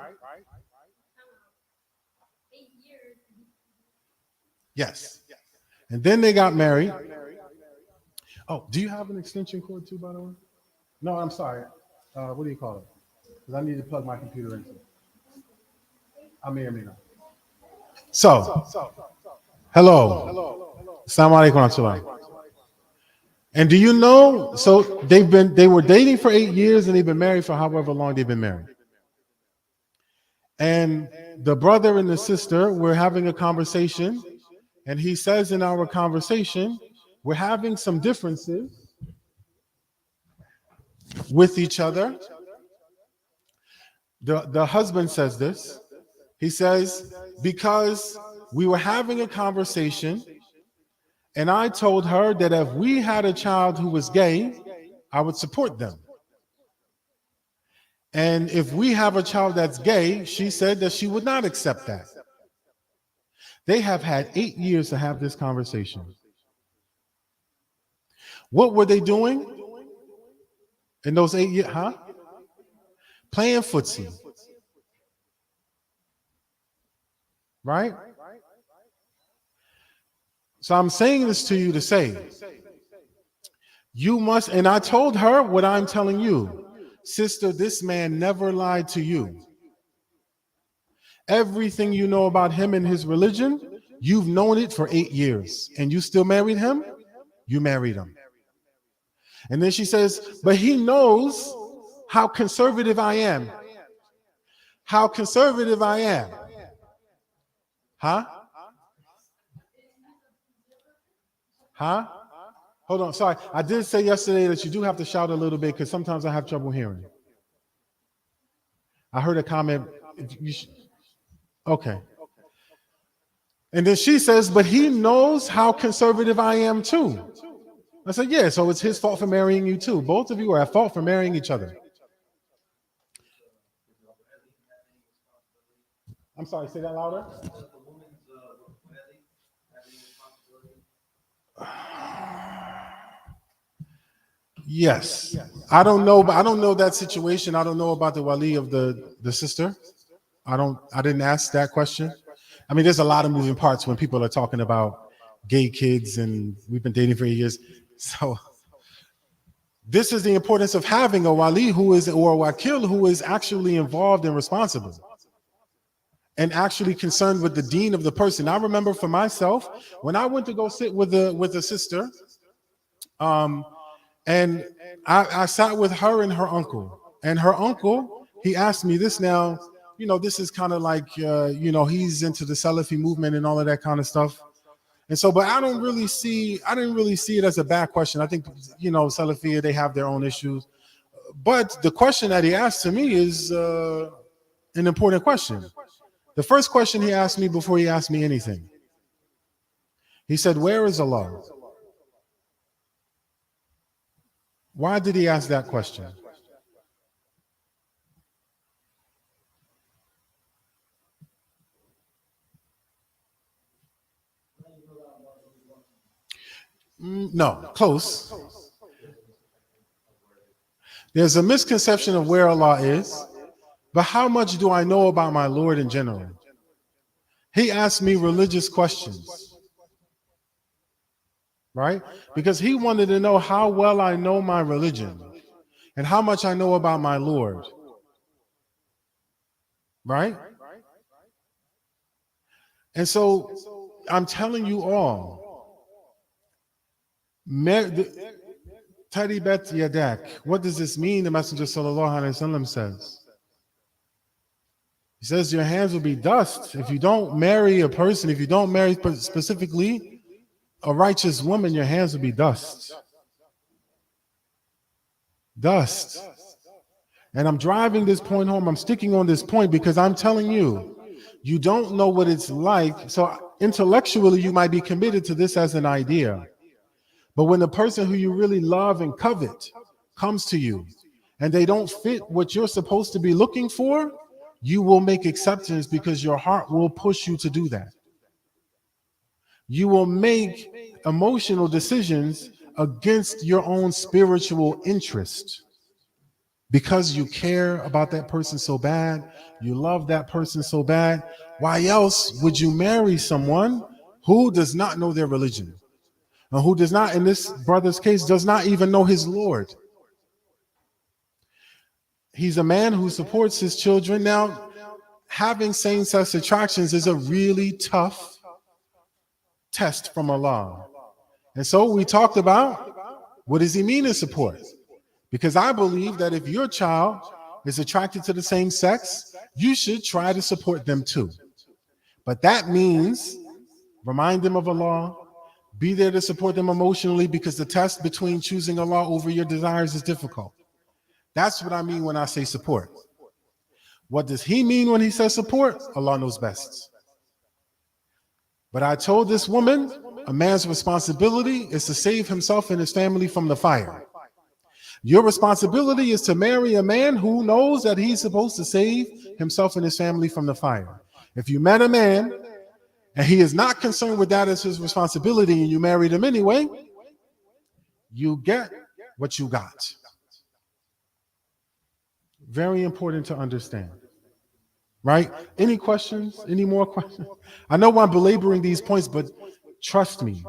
8 years. Yes. And then they got married. Oh, do you have an extension cord too, by the way? No, I'm sorry. What do you call it? Because I need to plug my computer into it. I may or may not. So, hello. Assalamu alaikum wa rahmatullah. And do you know, so they were dating for 8 years and they've been married for however long they've been married. And the brother and the sister were having a conversation, and he says in our conversation, we're having some differences with each other. The husband says this. He says, because we were having a conversation, and I told her that if we had a child who was gay, I would support them. And if we have a child that's gay, she said that she would not accept that. They have had 8 years to have this conversation. What were they doing in those 8 years? Playing footsie. Right? So I'm saying this to you to say, you must, and I told her what I'm telling you. Sister, this man never lied to you. Everything you know about him and his religion, you've known it for 8 years. And you still married him? You married him. And then she says, but he knows how conservative I am. How conservative I am. Huh? Huh? Hold on. Sorry. I did say yesterday that you do have to shout a little bit because sometimes I have trouble hearing. I heard a comment. Okay. And then she says, but he knows how conservative I am too. I said, yeah, so it's his fault for marrying you too. Both of you are at fault for marrying each other. I'm sorry, say that louder. Yes. I don't know, but I don't know that situation. I don't know about the wali of the sister. I didn't ask that question. I mean, there's a lot of moving parts when people are talking about gay kids and we've been dating for 8 years. So this is the importance of having a wali or a wakil who is actually involved and responsible and actually concerned with the deen of the person. I remember for myself, when I went to go sit with a sister, And I sat with her and her uncle. And her uncle, he asked me this now, this is kind of like, he's into the Salafi movement and all of that kind of stuff. And so, but I didn't really see it as a bad question. I think, Salafi, they have their own issues. But the question that he asked to me is an important question. The first question he asked me before he asked me anything, he said, "Where is Allah?" Why did he ask that question? No, close. There's a misconception of where Allah is, but how much do I know about my Lord in general? He asked me religious questions, right? Because he wanted to know how well I know my religion and how much I know about my Lord, right? And so I'm telling you all, Taribat yadak. What does this mean? The Messenger sallallahu alaihi wasallam says. He says your hands will be dust if you don't marry a person. If you don't marry specifically a righteous woman, your hands will be dust. Dust. And I'm driving this point home. I'm sticking on this point because I'm telling you, you don't know what it's like. So intellectually, you might be committed to this as an idea. But when the person who you really love and covet comes to you and they don't fit what you're supposed to be looking for, you will make acceptance because your heart will push you to do that. You will make emotional decisions against your own spiritual interest because you care about that person so bad, you love that person so bad. Why else would you marry someone who does not know their religion? And who does not, in this brother's case, does not even know his Lord. He's a man who supports his children. Now, having same-sex attractions is a really tough test from Allah. And so we talked about, what does he mean in support? Because I believe that if your child is attracted to the same sex, you should try to support them too. But that means remind them of Allah, be there to support them emotionally, because the test between choosing Allah over your desires is difficult. That's what I mean when I say support. What does he mean when he says support? Allah knows best. But I told this woman, a man's responsibility is to save himself and his family from the fire. Your responsibility is to marry a man who knows that he's supposed to save himself and his family from the fire. If you met a man and he is not concerned with that as his responsibility and you married him anyway, you get what you got. Very important to understand. Right? Any questions? Any more questions? I know I'm belaboring these points, but trust me,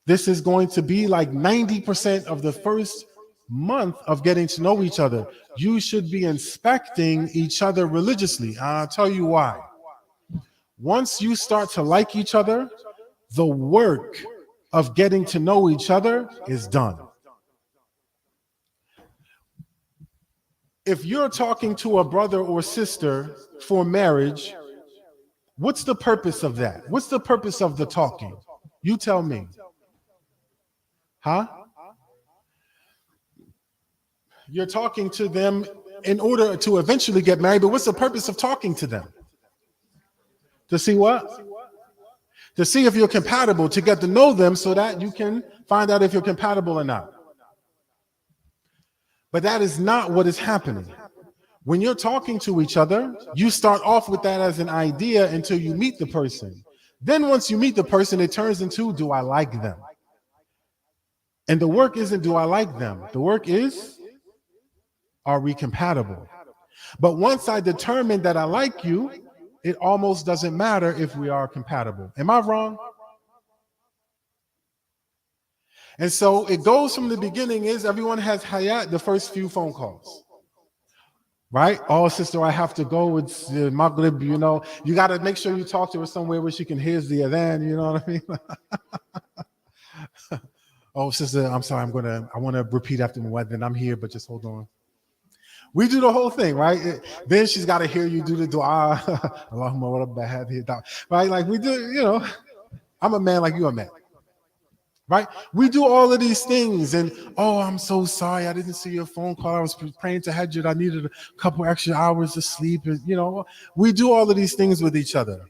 this is going to be like 90% of the first month of getting to know each other. You should be inspecting each other religiously. I'll tell you why. Once you start to like each other, the work of getting to know each other is done. If you're talking to a brother or sister for marriage, what's the purpose of that? What's the purpose of the talking? You tell me. Huh? You're talking to them in order to eventually get married, but what's the purpose of talking to them? To see what? To see if you're compatible, to get to know them so that you can find out if you're compatible or not. But that is not what is happening. When you're talking to each other, you start off with that as an idea until you meet the person. Then once you meet the person, it turns into, do I like them? And the work isn't, do I like them? The work is, are we compatible? But once I determine that I like you, it almost doesn't matter if we are compatible. Am I wrong? And so it goes from the beginning is everyone has hayat the first few phone calls. Right? Oh, sister, I have to go. It's Maghrib, you know. You got to make sure you talk to her somewhere where she can hear the adhan, you know what I mean? Oh, sister, I'm sorry. I want to repeat after me. Then I'm here, but just hold on. We do the whole thing, right? Then she's got to hear you do the dua. Allahumma wa rabba hadhihi da'wah. Right? Like we do, I'm a man like you a man. Right? We do all of these things, and oh, I'm so sorry. I didn't see your phone call. I was praying to Hajj. I needed a couple extra hours to sleep. And, we do all of these things with each other.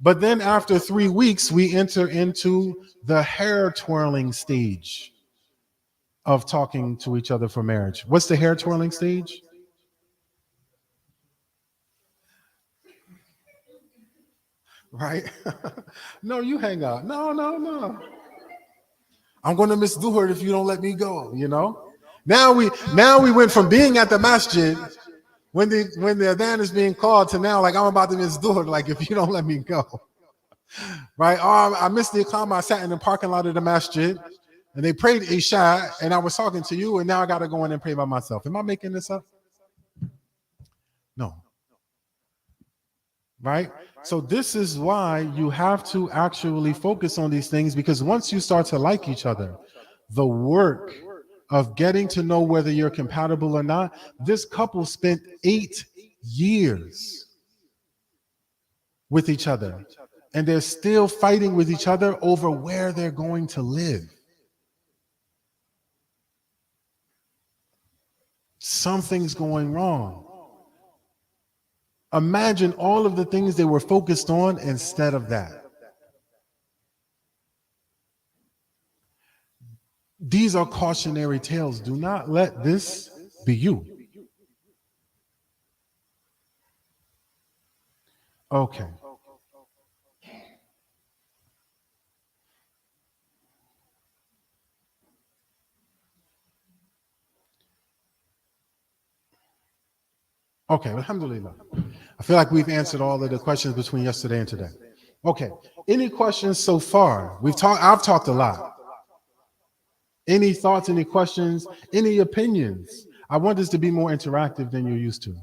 But then after 3 weeks, we enter into the hair twirling stage of talking to each other for marriage. What's the hair twirling stage? Right? No, you hang out. No. I'm going to miss Duhur if you don't let me go, Now we went from being at the masjid when the adhan is being called to now, like, I'm about to miss Duhur, like, if you don't let me go. Right? Oh, I missed the Iqamah. I sat in the parking lot of the masjid and they prayed Isha and I was talking to you and now I got to go in and pray by myself. Am I making this up? No. Right? So this is why you have to actually focus on these things, because once you start to like each other, the work of getting to know whether you're compatible or not, this couple spent 8 years with each other, and they're still fighting with each other over where they're going to live. Something's going wrong. Imagine all of the things they were focused on instead of that. These are cautionary tales. Do not let this be you. Okay. Okay, alhamdulillah. I feel like we've answered all of the questions between yesterday and today. Okay, any questions so far? I've talked a lot. Any thoughts, any questions, any opinions? I want this to be more interactive than you're used to.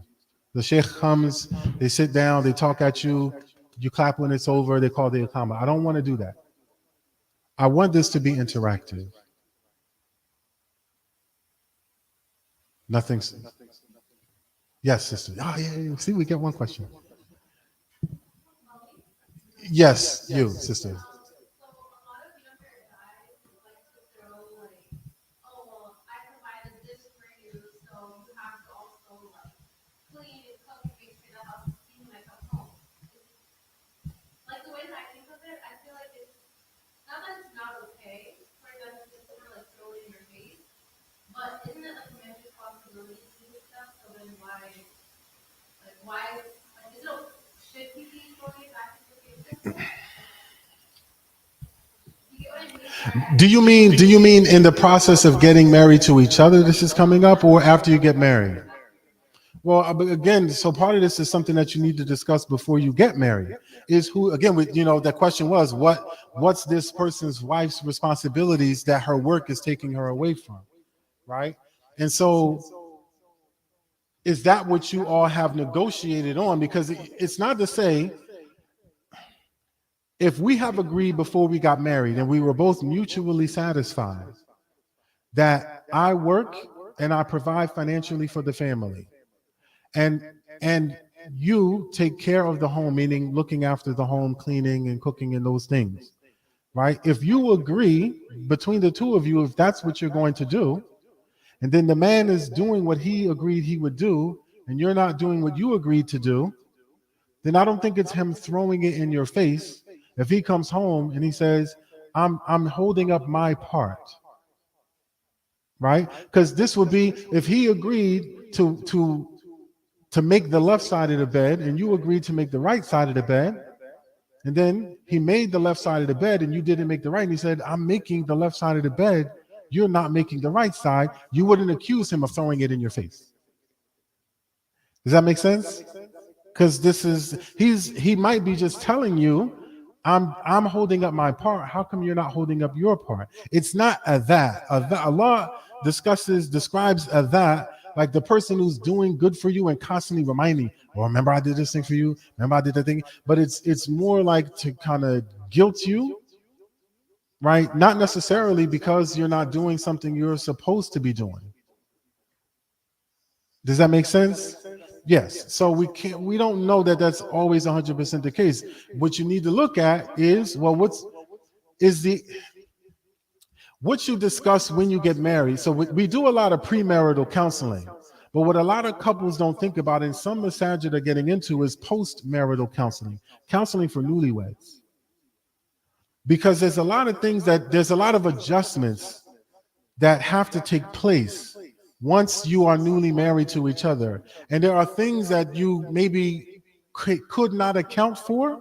The sheikh comes, they sit down, they talk at you, you clap when it's over, they call the Iqamah. I don't want to do that. I want this to be interactive. Nothing. Yes, sister. Oh, yeah. See, we get one question. Yes, you, sister. Do you mean in the process of getting married to each other this is coming up, or after you get married? Well, again, so part of this is something that you need to discuss before you get married. Is who, again, the question was, what's this person's wife's responsibilities that her work is taking her away from, right? And so is that what you all have negotiated on? Because it's not to say, if we have agreed before we got married and we were both mutually satisfied that I work and I provide financially for the family, and you take care of the home, meaning looking after the home, cleaning and cooking and those things, right? If you agree between the two of you, if that's what you're going to do, and then the man is doing what he agreed he would do, and you're not doing what you agreed to do, then I don't think it's him throwing it in your face if he comes home and he says, I'm holding up my part, right? Because this would be, if he agreed to make the left side of the bed and you agreed to make the right side of the bed, and then he made the left side of the bed and you didn't make the right, and he said, I'm making the left side of the bed, you're not making the right side, you wouldn't accuse him of throwing it in your face. Does that make sense? Because he might be just telling you, I'm holding up my part. How come you're not holding up your part? It's not a that. Allah describes a that like the person who's doing good for you and constantly reminding, well, remember I did this thing for you. Remember I did that thing. But it's more like to kind of guilt you right? Not necessarily because you're not doing something you're supposed to be doing. Does that make sense? Yes. So we don't know that that's always 100% the case. What you need to look at is, well, what you discuss when you get married. So we do a lot of premarital counseling, but what a lot of couples don't think about, and some masajid are getting into, is post-marital counseling for newlyweds. Because there's a lot of adjustments that have to take place once you are newly married to each other. And there are things that you maybe could not account for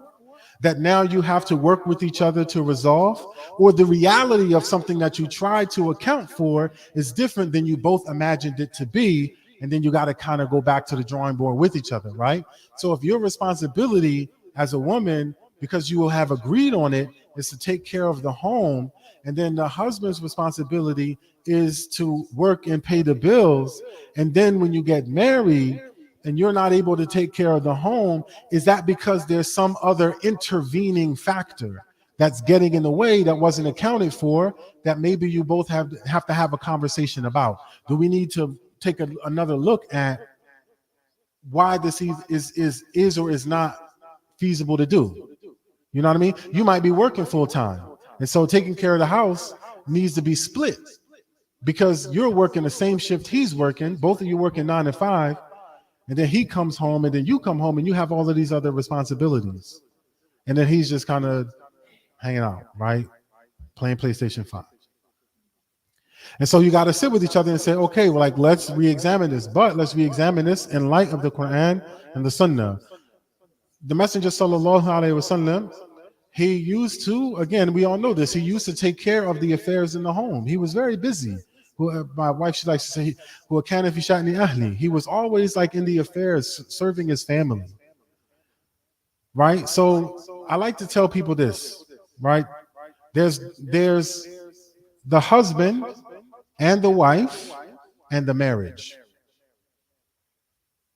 that now you have to work with each other to resolve, or the reality of something that you try to account for is different than you both imagined it to be. And then you got to kind of go back to the drawing board with each other, right? So if your responsibility as a woman, because you will have agreed on it, is to take care of the home, and then the husband's responsibility is to work and pay the bills, and then when you get married and you're not able to take care of the home, is that because there's some other intervening factor that's getting in the way that wasn't accounted for, that maybe you both have to have a conversation about? Do we need to take another look at why this is or is not feasible to do? You know what I mean? You might be working full time, and so taking care of the house needs to be split, because you're working the same shift he's working, both of you working 9 to 5, and then he comes home, and then you come home and you have all of these other responsibilities, and then he's just kind of hanging out, right? Playing PlayStation 5. And so you got to sit with each other and say, okay, well, like, let's re-examine this, but let's re-examine this in light of the Quran and the Sunnah. The Messenger sallallahu alaihi wasallam, he used to, again, we all know this, he used to take care of the affairs in the home. He was very busy. My wife, she likes to say, he was always like in the affairs, serving his family, right? So I like to tell people this, right? There's the husband and the wife and the marriage,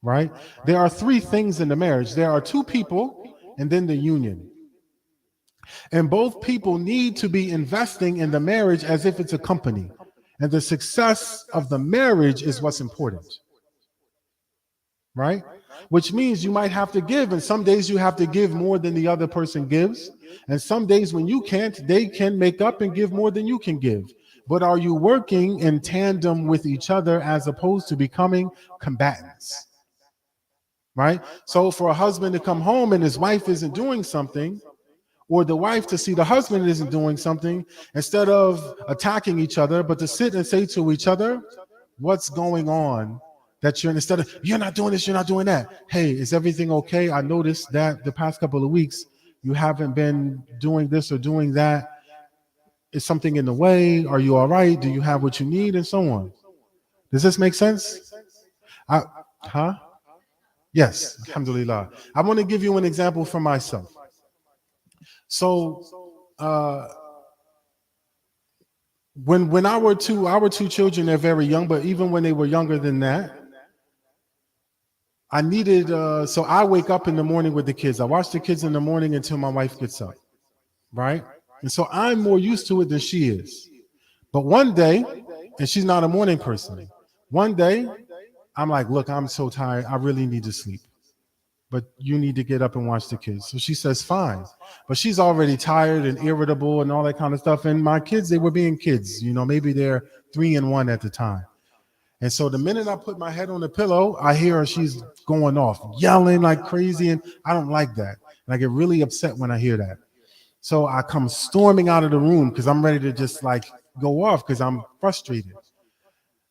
right? There are 3 things in the marriage. There are 2 people and then the union. And both people need to be investing in the marriage as if it's a company. And the success of the marriage is what's important, right? Which means you might have to give, and some days you have to give more than the other person gives. And some days when you can't, they can make up and give more than you can give. But are you working in tandem with each other as opposed to becoming combatants? Right? So for a husband to come home and his wife isn't doing something, or the wife to see the husband isn't doing something, instead of attacking each other, but to sit and say to each other, what's going on? That instead of, you're not doing this, you're not doing that. Hey, is everything okay? I noticed that the past couple of weeks, you haven't been doing this or doing that. Is something in the way? Are you all right? Do you have what you need? And so on. Does this make sense? Yes, alhamdulillah. I want to give you an example for myself. So when our two children, they're very young, but even when they were younger than that, I needed, so I wake up in the morning with the kids. I watch the kids in the morning until my wife gets up, right? And so I'm more used to it than she is. But one day, and she's not a morning person, one day I'm like, look, I'm so tired. I really need to sleep. But you need to get up and watch the kids. So she says, fine. But she's already tired and irritable and all that kind of stuff. And my kids, they were being kids, maybe they're 3 and 1 at the time. And so the minute I put my head on the pillow, I hear her, she's going off, yelling like crazy. And I don't like that. And I get really upset when I hear that. So I come storming out of the room because I'm ready to just like go off because I'm frustrated.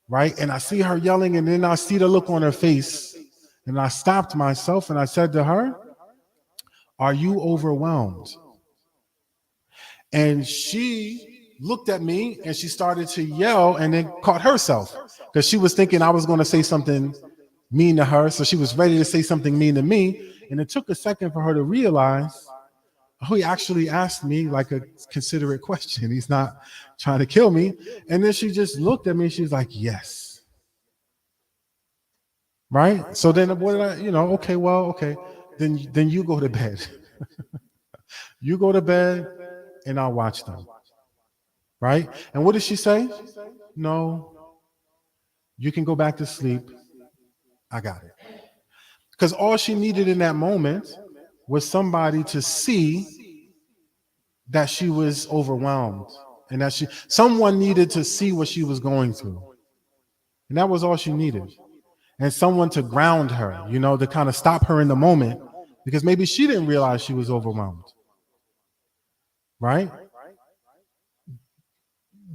Right? And I see her yelling, and then I see the look on her face. And I stopped myself and I said to her, are you overwhelmed? And she looked at me and she started to yell and then caught herself because she was thinking I was going to say something mean to her. So she was ready to say something mean to me. And it took a second for her to realize, oh, he actually asked me like a considerate question. He's not trying to kill me. And then she just looked at me and she was like, yes. Right? So then what did I, okay. Then you go to bed. You go to bed and I'll watch them. right? And what did she say? No, you can go back to sleep. I got it. Because all she needed in that moment was somebody to see that she was overwhelmed and that someone needed to see what she was going through. And that was all she needed. And someone to ground her, to kind of stop her in the moment, because maybe she didn't realize she was overwhelmed. Right?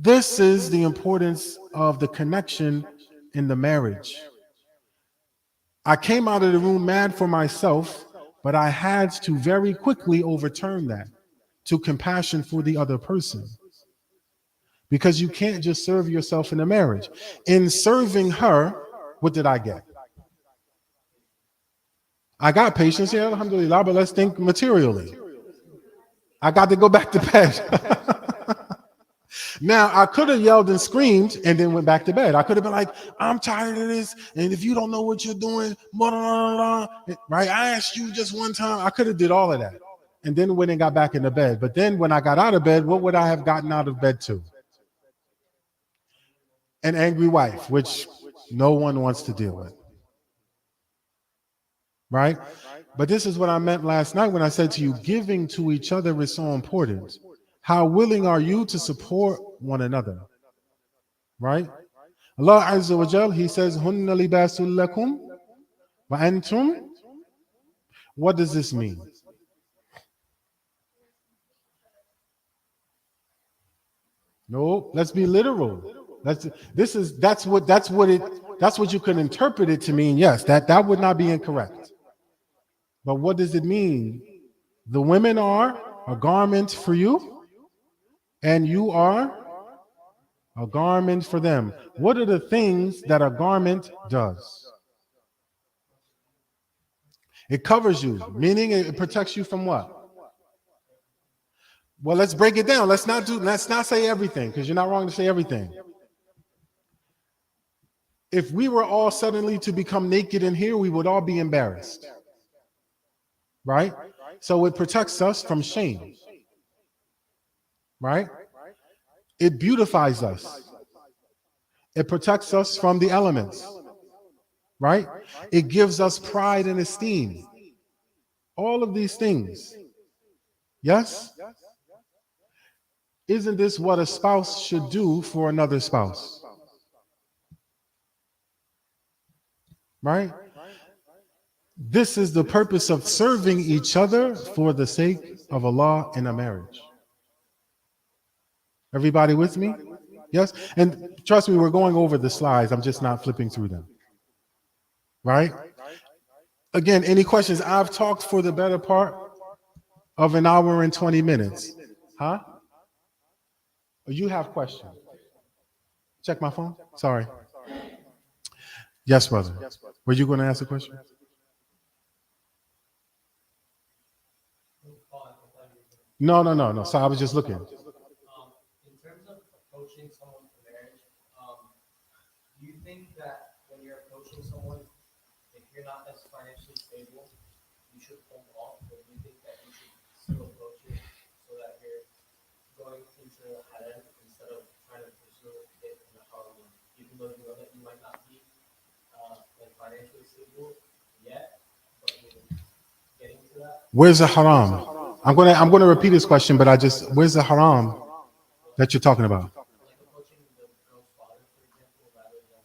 This is the importance of the connection in the marriage. I came out of the room mad for myself, but I had to very quickly overturn that to compassion for the other person. Because you can't just serve yourself in a marriage. In serving her, what did I get? I got patience, yeah, alhamdulillah, but let's think materially. I got to go back to bed. Now, I could have yelled and screamed and then went back to bed. I could have been like, I'm tired of this, and if you don't know what you're doing, blah, blah, blah, blah, right? I asked you just one time. I could have did all of that and then went and got back into bed. But then when I got out of bed, what would I have gotten out of bed to? An angry wife, which no one wants to deal with. Right? But this is what I meant last night when I said to you, giving to each other is so important. How willing are you to support one another? Right? Allah Azza wa Jal, He says, Hunna libasul lakum wa antum. What does this mean? No, let's be literal. That's what you can interpret it to mean. Yes, that would not be incorrect. But what does it mean? The women are a garment for you, and you are a garment for them. What are the things that a garment does? It covers you, meaning it protects you from what? Well, let's break it down. Let's not say everything, because you're not wrong to say everything. If we were all suddenly to become naked in here, we would all be embarrassed. Right? So it protects us from shame. Right? It beautifies us. It protects us from the elements. Right? It gives us pride and esteem. All of these things. Yes? Isn't this what a spouse should do for another spouse? Right? This is the purpose of serving each other for the sake of Allah in a marriage. Everybody with me? Yes? And trust me, we're going over the slides. I'm just not flipping through them. Right? Again, any questions? I've talked for the better part of an hour and 20 minutes. Huh? You have questions? Check my phone? Sorry. Yes, brother. Were you going to ask a question? No. So I was just looking. In terms of approaching someone for marriage, do you think that when you're approaching someone, if you're not as financially stable, you should hold off? Or do you think that you should still approach it so that you're going into halal instead of trying to pursue it in the haram, even though you know that you might not be like financially stable yet, but you're getting to that? Where's the haram? I'm gonna repeat this question, but where's the haram that you're talking about? Like approaching the girl's father, for example, rather than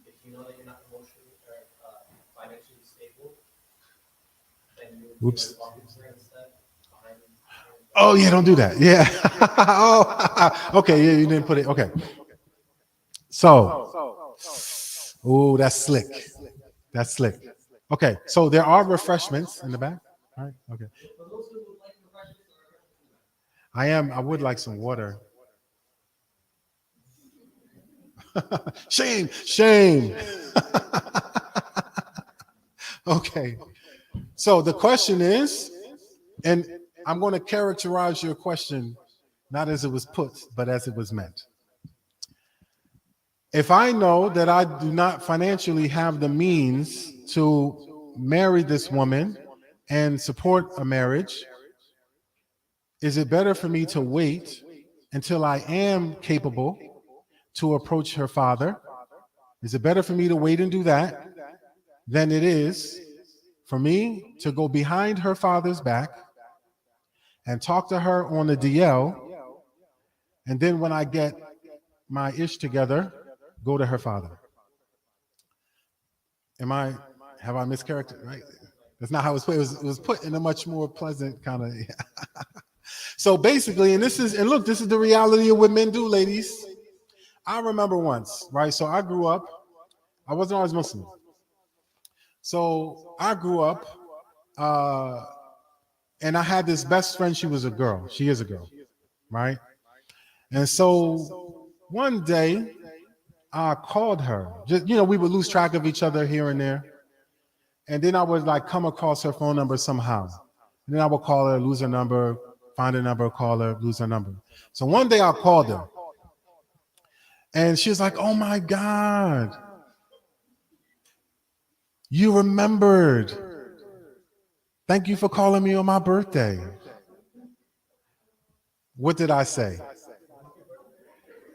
if you know that you're not emotionally or financially stable, then you would be talking to her instead. Oh yeah, don't do that. Yeah. Oh, okay. Yeah, you didn't put it. Okay. So, oh, that's slick. That's slick. Okay. So there are refreshments in the back. All right. Okay. I would like some water. Shame. Okay. So the question is, and I'm going to characterize your question not as it was put, but as it was meant. If I know that I do not financially have the means to marry this woman and support a marriage, is it better for me to wait until I am capable to approach her father? Is it better for me to wait and do that than it is for me to go behind her father's back and talk to her on the DL, and then when I get my ish together, go to her father? Have I mischaracterized? Right? That's not how it was put. It was put in a much more pleasant kind of. So basically, and look, this is the reality of what men do, ladies. I remember once, right? So I grew up. I wasn't always Muslim. So I grew up, and I had this best friend. She was a girl. She is a girl, right? And so one day I called her. Just, we would lose track of each other here and there. And then I would like come across her phone number somehow. And then I would call her, lose her number, find a number, call her, lose her number. So one day I called her. And she was like, oh my God, you remembered. Thank you for calling me on my birthday. What did I say?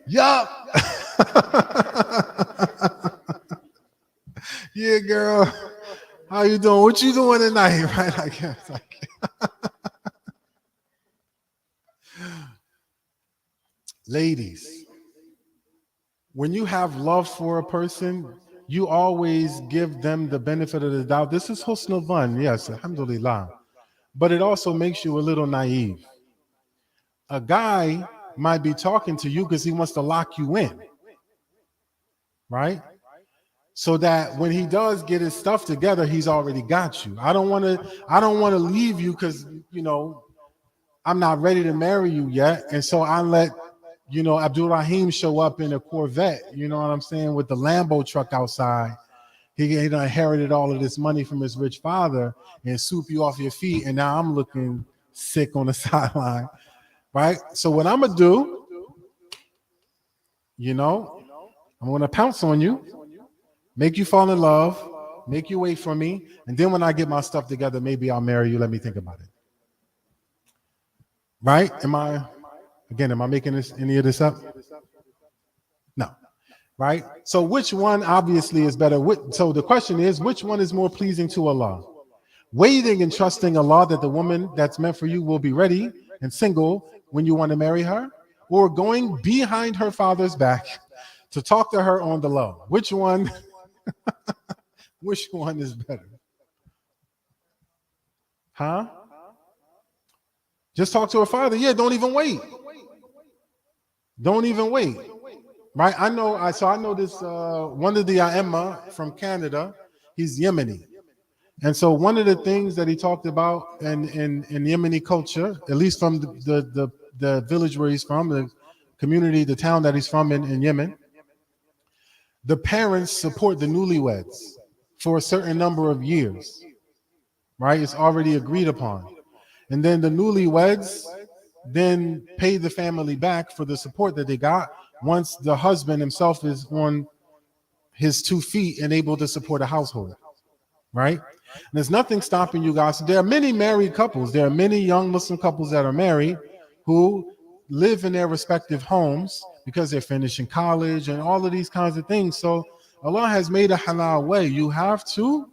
Yup. Yeah, girl. How you doing? What you doing tonight? Right? Like ladies, when you have love for a person, you always give them the benefit of the doubt. This is husnul dhan, yes, alhamdulillah. But it also makes you a little naive. A guy might be talking to you because he wants to lock you in, right? So that when he does get his stuff together, he's already got you. I don't want to leave you because I'm not ready to marry you yet. And so I let Abdul Rahim show up in a Corvette, you know what I'm saying, with the Lambo truck outside. He inherited all of this money from his rich father and swoop you off your feet. And now I'm looking sick on the sideline, right? So what I'm going to do, I'm going to pounce on you, make you fall in love, make you wait for me. And then when I get my stuff together, maybe I'll marry you. Let me think about it. Right? Am I making any of this up? No. Right? So which one obviously is better? So the question is, which one is more pleasing to Allah? Waiting and trusting Allah that the woman that's meant for you will be ready and single when you want to marry her, or going behind her father's back to talk to her on the low? Which one? Which one is better? Huh? Just talk to her father. Yeah, don't even wait. Don't even wait. Right? I know this one of the A'imma from Canada, he's Yemeni. And so one of the things that he talked about in Yemeni culture, at least from the village where he's from, the community, the town that he's from in Yemen, the parents support the newlyweds for a certain number of years. Right? It's already agreed upon. And then the newlyweds then pay the family back for the support that they got once the husband himself is on his 2 feet and able to support a household, right? And there's nothing stopping you guys. There are many married couples. There are many young Muslim couples that are married who live in their respective homes because they're finishing college and all of these kinds of things. So Allah has made a halal way. You have to,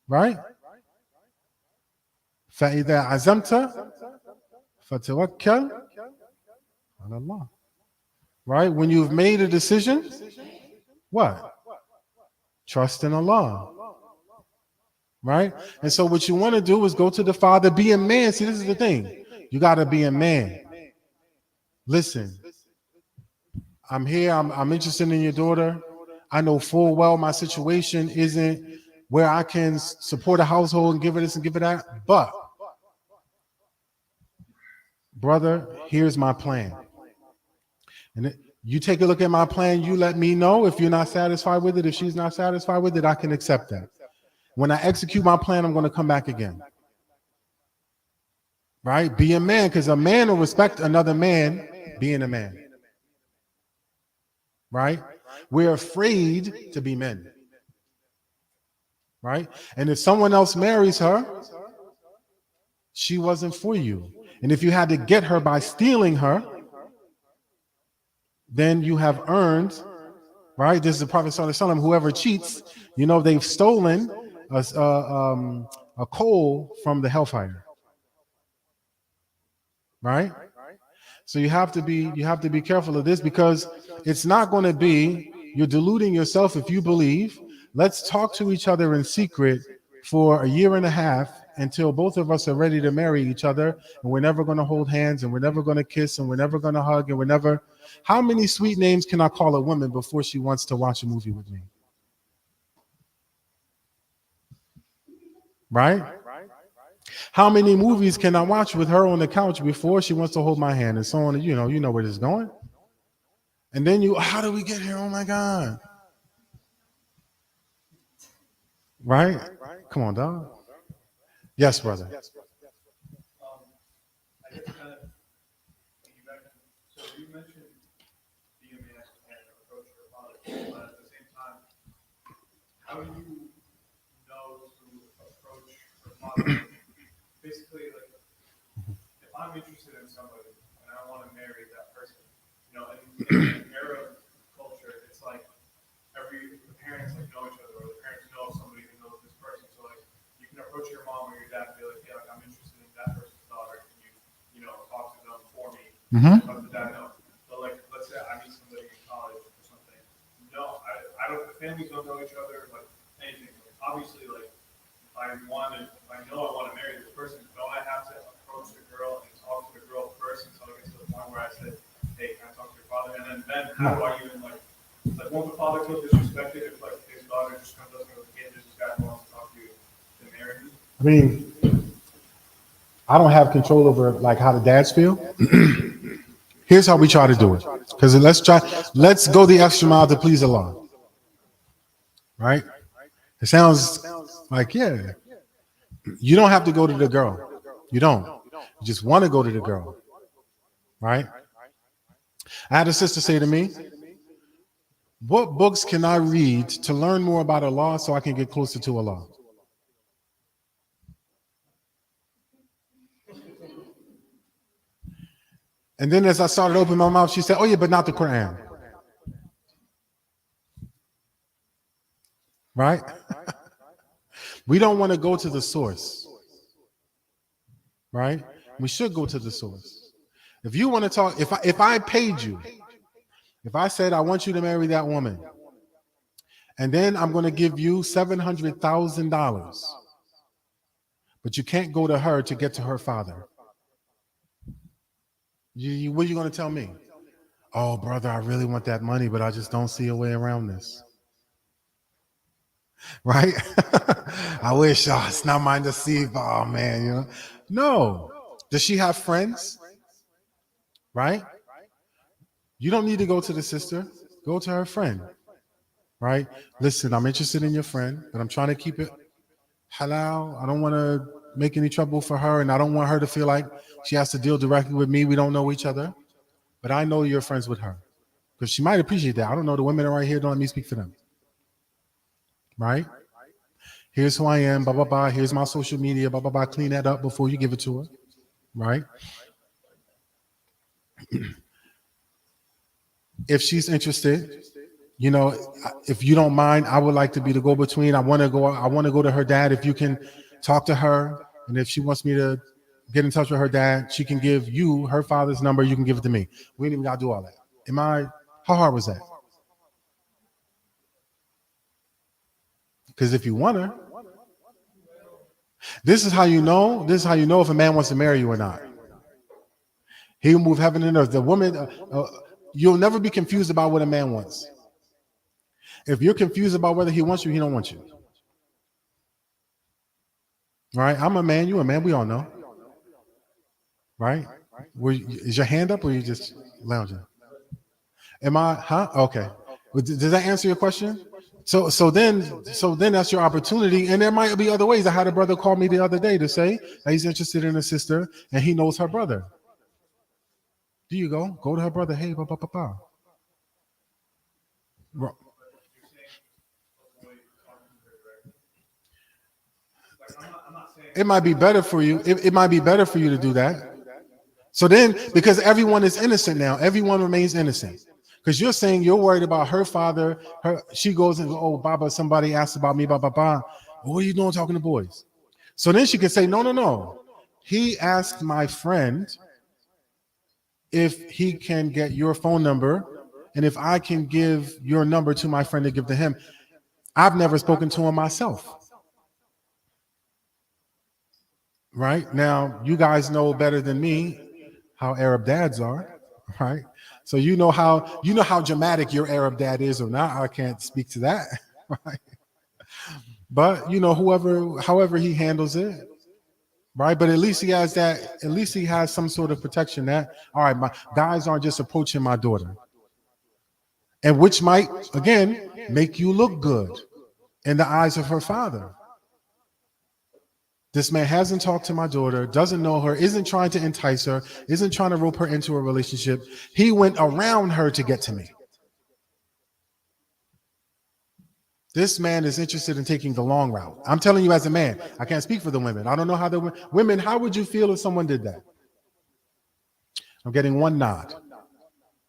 right? فَإِذَا عَزَمْتَ فَتَوَكَّلْ عَلَى اللَّهِ. Right? When you've made a decision, what? Trust in Allah. Right? And so what you want to do is go to the father, be a man. See, this is the thing. You got to be a man. Listen, I'm here. I'm interested in your daughter. I know full well my situation isn't where I can support a household and give her this and give her that. But, brother, here's my plan. And you take a look at my plan. You let me know if you're not satisfied with it. If she's not satisfied with it, I can accept that. When I execute my plan, I'm going to come back again. Right? Be a man, because a man will respect another man being a man. Right? We're afraid to be men. Right? And if someone else marries her, she wasn't for you. And if you had to get her by stealing her, then you have earned, right? This is the Prophet Sallallahu Alaihi Wasallam, whoever cheats, they've stolen a coal from the hellfire, right? So you have to be careful of this, because it's not going to be, you're deluding yourself if you believe, let's talk to each other in secret for a year and a half until both of us are ready to marry each other, and we're never going to hold hands, and we're never going to kiss, and we're never going to hug, and we're never. How many sweet names can I call a woman before she wants to watch a movie with me? Right? How many movies can I watch with her on the couch before she wants to hold my hand, and so on? You know where this is going. And then how do we get here? Oh my God. Right? Come on, dog. Yes, brother. I guess kind of piggybacking. So you mentioned being a man and approach your father, but at the same time, how do you know to approach your father? Basically, like, if I'm interested in somebody and I want to marry that person, in an Arab culture, it's like the parents like know each other, or the parents know somebody who knows this person. So like, you can approach your mom or your dad and be like, "Yeah, like, I'm interested in that person's daughter. Can you talk to them for me?" Let the dad know. But like, let's say I meet somebody in college or something. No, I don't. The families don't know each other. Like anything. Like, obviously, like if I know I want to marry this person, don't I have to approach the girl and talk to the girl first until I get to the point where I say, "Hey, can I talk to your father?" And then how do I even like won't the father feel disrespected if like his daughter just comes up and goes, "Hey, this guy wants to talk to you to marry you"? I mean, I don't have control over like how the dads feel. Here's how we try to do it. Because let's go the extra mile to please Allah. Right? It sounds like, yeah. You don't have to go to the girl. You don't. You just want to go to the girl. Right? I had a sister say to me, "What books can I read to learn more about Allah so I can get closer to Allah?" And then as I started opening my mouth, she said, "Oh yeah, but not the Quran." Right? We don't want to go to the source. Right? We should go to the source. If you want to talk, if I paid you, if I said I want you to marry that woman, and then I'm going to give you $700,000, but you can't go to her to get to her father, what are you going to tell me? "Oh, brother, I really want that money, but I just don't see a way around this." Right? I wish, it's not mine to see. Oh man, No. Does she have friends? Right? You don't need to go to the sister. Go to her friend. Right? "Listen, I'm interested in your friend, but I'm trying to keep it halal. I don't want to make any trouble for her, and I don't want her to feel like she has to deal directly with me. We don't know each other, but I know you're friends with her." Because she might appreciate that. I don't know. The women are right here. Don't let me speak for them. Right? "Here's who I am, blah, blah, blah. Here's my social media, blah, blah, blah." Clean that up before you give it to her. Right? If she's interested, if you don't mind, I would like to be the go-between. I want to go to her dad. If you can talk to her, and if she wants me to get in touch with her dad, she can give you her father's number. You can give it to me. We ain't even got to do all that. How hard was that? Because if you want her, this is how you know if a man wants to marry you or not. He will move heaven and earth. The woman, you'll never be confused about what a man wants. If you're confused about whether he wants you, he don't want you. Right? I'm a man, you a man, we all know. Right? Is your hand up or are you just lounging? Am I, Okay. Does that answer your question? So then that's your opportunity. And there might be other ways. I had a brother call me the other day to say that he's interested in a sister and he knows her brother. Do you go to her brother? Hey, It might be better for you. It might be better for you to do that. So then, because everyone is innocent now, everyone remains innocent. Because you're saying you're worried about her father. She goes and, oh, Baba, somebody asked about me, Baba. What are you doing talking to boys? So then she can say, no. He asked my friend if he can get your phone number and if I can give your number to my friend to give to him. I've never spoken to him myself. Right? Now, you guys know better than me how Arab dads are, right? So you know how dramatic your Arab dad is or not. I can't speak to that, right? But however he handles it, right? But at least he has that. At least he has some sort of protection. That all right? My guys aren't just approaching my daughter, and which might again make you look good in the eyes of her father. This man hasn't talked to my daughter, doesn't know her, isn't trying to entice her, isn't trying to rope her into a relationship. He went around her to get to me. This man is interested in taking the long route. I'm telling you as a man, I can't speak for the women. I don't know how the women, how would you feel if someone did that? I'm getting one nod.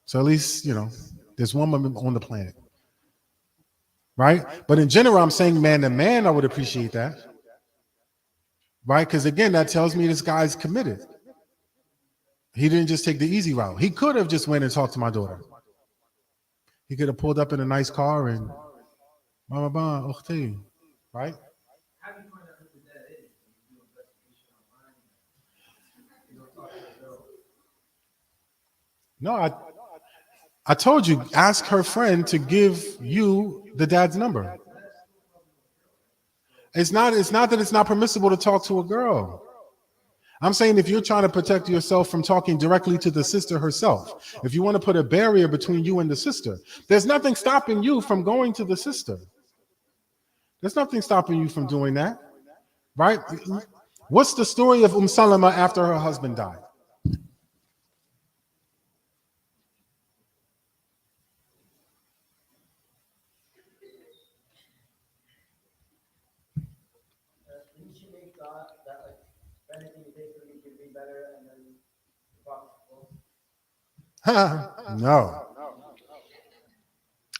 So at least, there's one woman on the planet. Right? But in general, I'm saying man to man, I would appreciate that. Right? Because again, that tells me this guy's committed. He didn't just take the easy route. He could have just went and talked to my daughter. He could have pulled up in a nice car and right? How do you find out who the dad is? You do investigation online. You don't talk to the girl. No, I told you, ask her friend to give you the dad's number. It's not that it's not permissible to talk to a girl. I'm saying if you're trying to protect yourself from talking directly to the sister herself, if you want to put a barrier between you and the sister, there's nothing stopping you from going to the sister. There's nothing stopping you from doing that, right? What's the story of Salama after her husband died? Didn't she make God that like if anything you take from me could be better and then the prophet goes? No.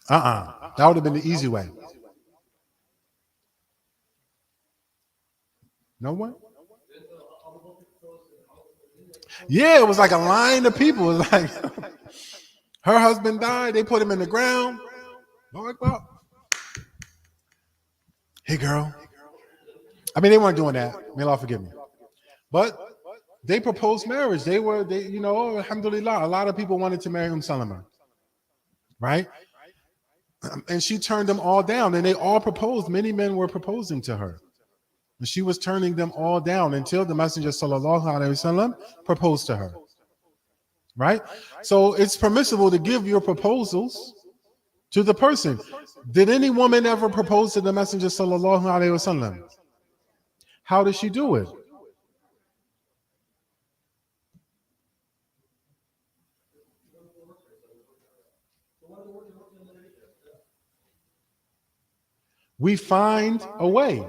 That would have been the easy way. No one? Yeah, it was like a line of people. It was like her husband died. They put him in the ground. Hey, girl. I mean, they weren't doing that. May Allah forgive me. But they proposed marriage. They alhamdulillah, a lot of people wanted to marry Salama. Right? And she turned them all down. And they all proposed. Many men were proposing to her. And she was turning them all down until the Messenger sallallahu alaihi wasallam proposed to her. Right? So it's permissible to give your proposals to the person. Did any woman ever propose to the Messenger sallallahu alaihi wasallam? How did she do it? We find a way.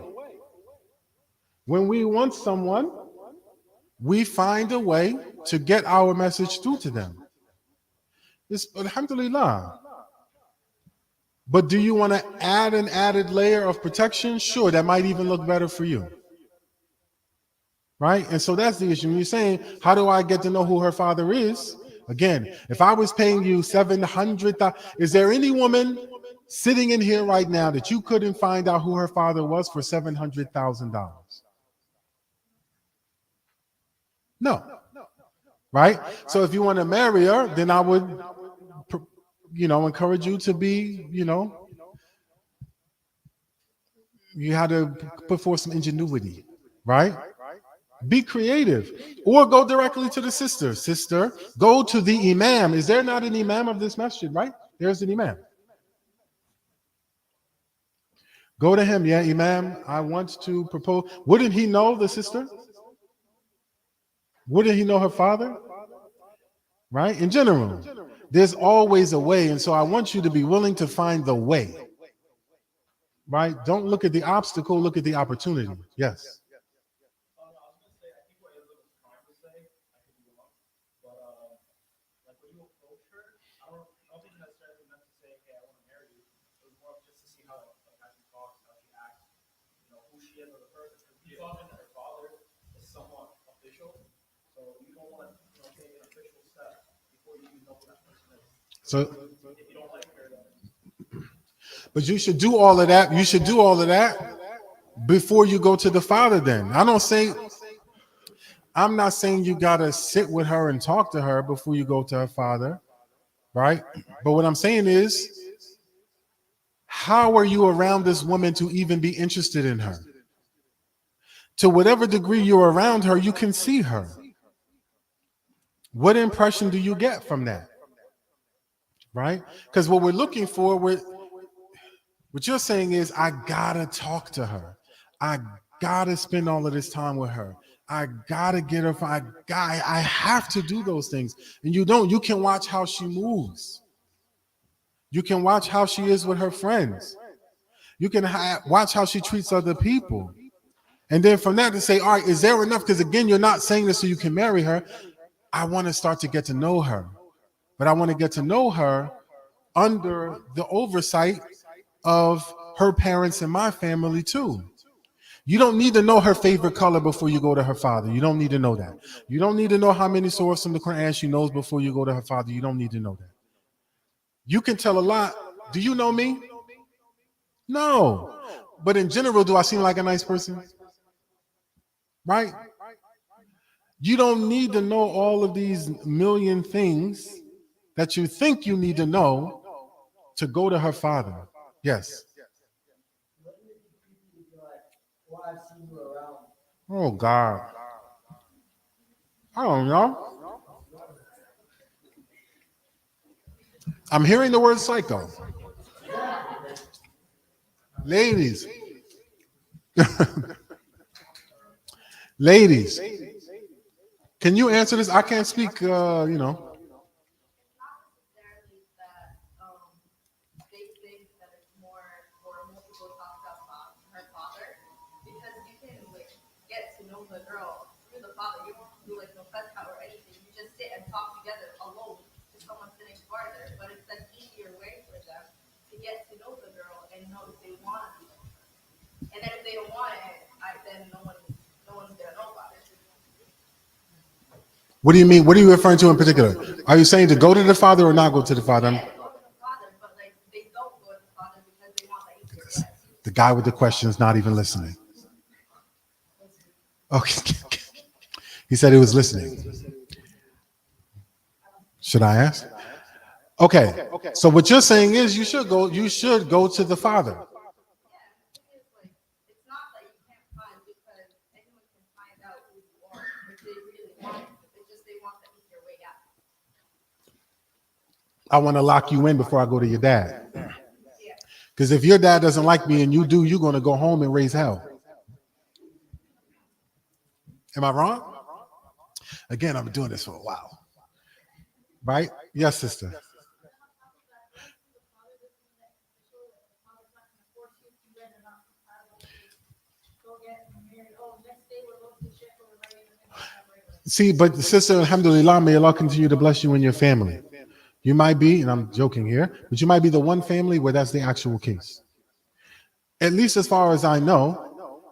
When we want someone, we find a way to get our message through to them. It's alhamdulillah. But do you want to add an added layer of protection? Sure, that might even look better for you. Right? And so that's the issue. When you're saying, how do I get to know who her father is? Again, if I was paying you $700,000, is there any woman sitting in here right now that you couldn't find out who her father was for $700,000? No. Right? So if you want to marry her, then I would, encourage you to be, you had to put forth some ingenuity, right? Be creative. Or go directly to the sister. Sister, go to the imam. Is there not an imam of this masjid, right? There's an imam. Go to him. Yeah, imam, I want to propose. Wouldn't he know the sister? Wouldn't he know her father? Right? In general, there's always a way. And so I want you to be willing to find the way. Right? Don't look at the obstacle, look at the opportunity. Yes. the end of the person. You talking to her father is somewhat official, so you don't want to take an official step before you know who that person is. So, If you don't like her, then but you should do all of that. You should do all of that before you go to the father. Then I'm not saying you gotta sit with her and talk to her before you go to her father, right? But what I'm saying is, how are you around this woman to even be interested in her? To whatever degree you're around her, you can see her. What impression do you get from that? Right? Because what we're looking for, what you're saying is, I gotta talk to her. I gotta spend all of this time with her. I gotta get her. I have to do those things. And you don't. You can watch how she moves. You can watch how she is with her friends. You can watch how she treats other people. And then from that to say, all right, is there enough? Because again, you're not saying this so you can marry her. I want to start to get to know her. But I want to get to know her under the oversight of her parents and my family too. You don't need to know her favorite color before you go to her father. You don't need to know that. You don't need to know how many surahs from the Quran she knows before you go to her father. You don't need to know that. You can tell a lot. Do you know me? No. But in general, do I seem like a nice person? Right? You don't need to know all of these million things that you think you need to know to go to her father. Yes. Oh, God. I don't know. I'm hearing the word psycho. Ladies. Ladies. Can you answer this? I can't speak, It's not necessarily that they think that it's more horrible to go talk about her father, because you can like get to know the girl through the father. You don't do like no cut or anything. You just sit and talk together alone to someone sitting farther. But it's an easier way for them to get to know the girl and know if they want to. And then if they don't want it, then no one's gonna know about it. What do you mean? What are you referring to in particular? Are you saying to go to the father or not go to the father? Yeah, they go to the father, but like they don't go to the father because they want the easier way. The guy with the question is not even listening. Okay. He said he was listening. Should I ask? Okay. So what you're saying is you should go to the father. Yeah, the thing is like it's not that you can't find, because anyone can find out who you are if they really want it. It's just they want the easier way out. I want to lock you in before I go to your dad. Yeah. Because if your dad doesn't like me and you do, you're going to go home and raise hell. Am I wrong? Again, I've been doing this for a while. Right? Yes, sister. See, but sister, alhamdulillah, may Allah continue to bless you and your family. You might be, and I'm joking here, but you might be the one family where that's the actual case. At least as far as I know,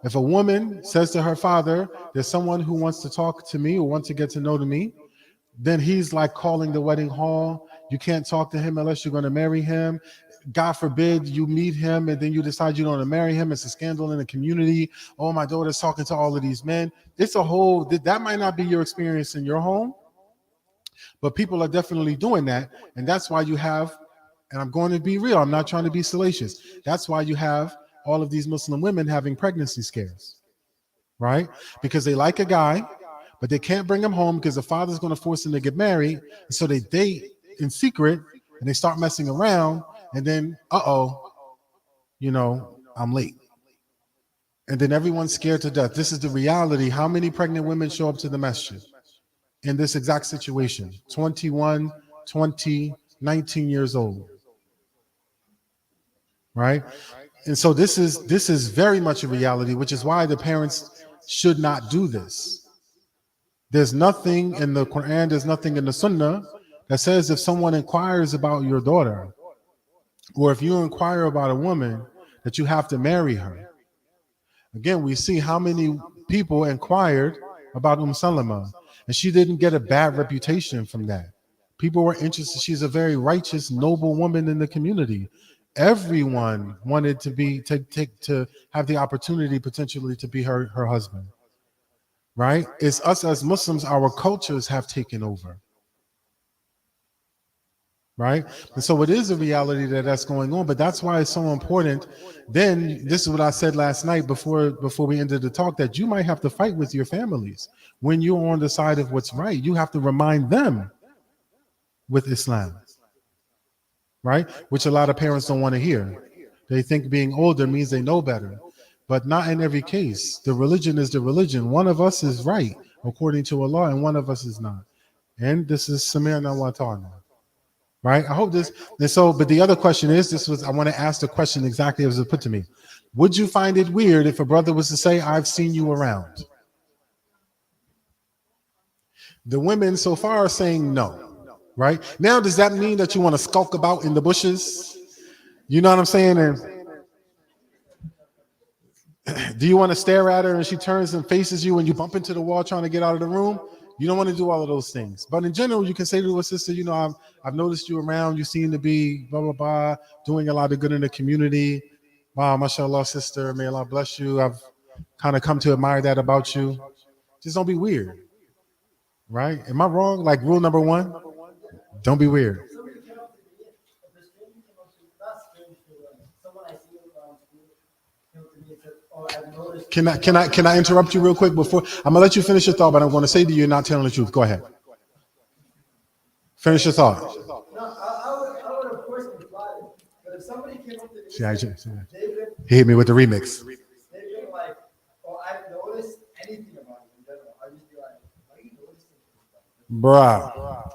if a woman says to her father, there's someone who wants to talk to me or wants to get to know me, then he's like calling the wedding hall. You can't talk to him unless you're going to marry him. God forbid you meet him and then you decide you don't want to marry him. It's a scandal in the community. Oh, my daughter's talking to all of these men. It's a whole, that might not be your experience in your home, but people are definitely doing that. And that's why you have, and I'm going to be real, I'm not trying to be salacious. That's why you have all of these Muslim women having pregnancy scares, right? Because they like a guy, but they can't bring him home because the father's going to force them to get married. So they date in secret and they start messing around. And then, I'm late. And then everyone's scared to death. This is the reality. How many pregnant women show up to the masjid in this exact situation? 21, 20, 19 years old. Right? And so this is very much a reality, which is why the parents should not do this. There's nothing in the Quran, there's nothing in the Sunnah that says if someone inquires about your daughter, or if you inquire about a woman, that you have to marry her. Again, we see how many people inquired about Salama, and she didn't get a bad reputation from that. People were interested. She's a very righteous, noble woman in the community. Everyone wanted to be to have the opportunity potentially to be her husband. Right? It's us as Muslims, our cultures have taken over. Right? And so it is a reality that's going on, but that's why it's so important. Then this is what I said last night before we ended the talk, that you might have to fight with your families when you're on the side of what's right. You have to remind them with Islam, right? Which a lot of parents don't want to hear. They think being older means they know better, but not in every case. The religion is the religion. One of us is right according to Allah, and one of us is not. And this is Samir Nawatan. Right? I hope this. And so, but the other question is, I want to ask the question exactly as it was put to me. Would you find it weird if a brother was to say, I've seen you around? The women so far are saying no. Right? Now, does that mean that you want to skulk about in the bushes? You know what I'm saying? And do you want to stare at her and she turns and faces you and you bump into the wall trying to get out of the room? You don't want to do all of those things. But in general, you can say to a sister, I've noticed you around. You seem to be blah, blah, blah, doing a lot of good in the community. Wow, mashallah, sister. May Allah bless you. I've kind of come to admire that about you. Just don't be weird. Right? Am I wrong? Like rule number one, don't be weird. Can I interrupt you real quick before I'm gonna let you finish your thought, but I'm going to say to you, you're not telling the truth. Go ahead. Finish your thought. No, I would of course reply, but if somebody came up to me, He hit me with the remix. they've been like, "Oh, I've noticed anything about you in general," I'd just be like, "Why are you noticing?" Bruh.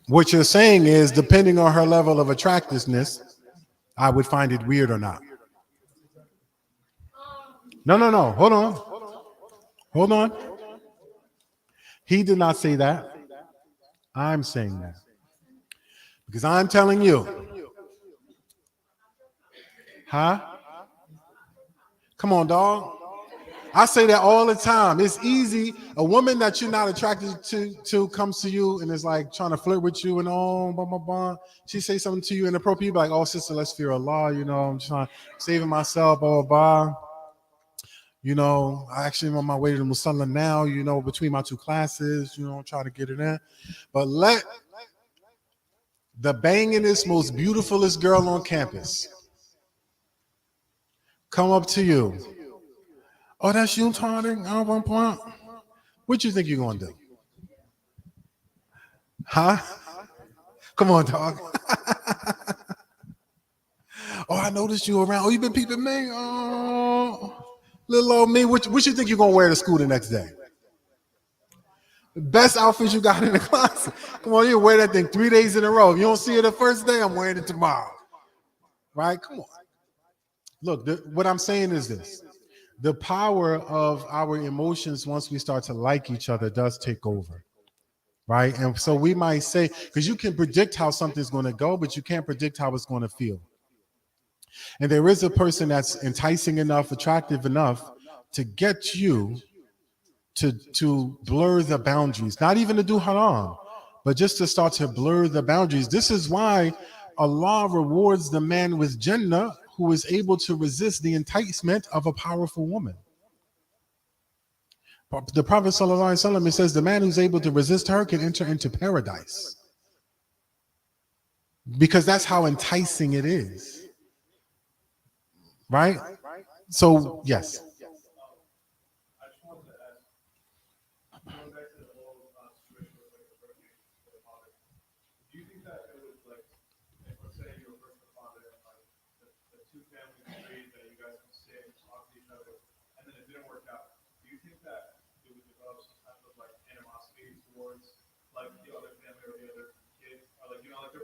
What you're saying is, depending on her level of attractiveness, I would find it weird or not. No. Hold on. He did not say that. I'm saying that. Because I'm telling you. Huh? Come on, dog. I say that all the time. It's easy. A woman that you're not attracted to comes to you and is like trying to flirt with you and blah, blah, blah. She say something to you inappropriate. You be like, oh, sister, let's fear Allah. I'm trying saving myself, blah, blah, blah. I actually on my way to the Musalla now, between my two classes, I'm trying to get it in. But let the bangingest, most beautifulest girl on campus come up to you. Oh, that's you, Tony? What you think you're going to do? Huh? Come on, dog. Oh, I noticed you around. Oh, you been peeping me? Oh, little old me. What you think you're going to wear to school the next day? The best outfit you got in the closet. Come on, you wear that thing 3 days in a row. If you don't see it the first day, I'm wearing it tomorrow. Right? Come on. Look, what I'm saying is this. The power of our emotions once we start to like each other does take over, right? And so we might say, because you can predict how something's going to go, but you can't predict how it's going to feel. And there is a person that's enticing enough, attractive enough to get you to blur the boundaries, not even to do haram, but just to start to blur the boundaries. This is why Allah rewards the man with Jannah who is able to resist the enticement of a powerful woman. The Prophet ﷺ, it says the man who's able to resist her can enter into paradise. Because that's how enticing it is. Right? So, yes.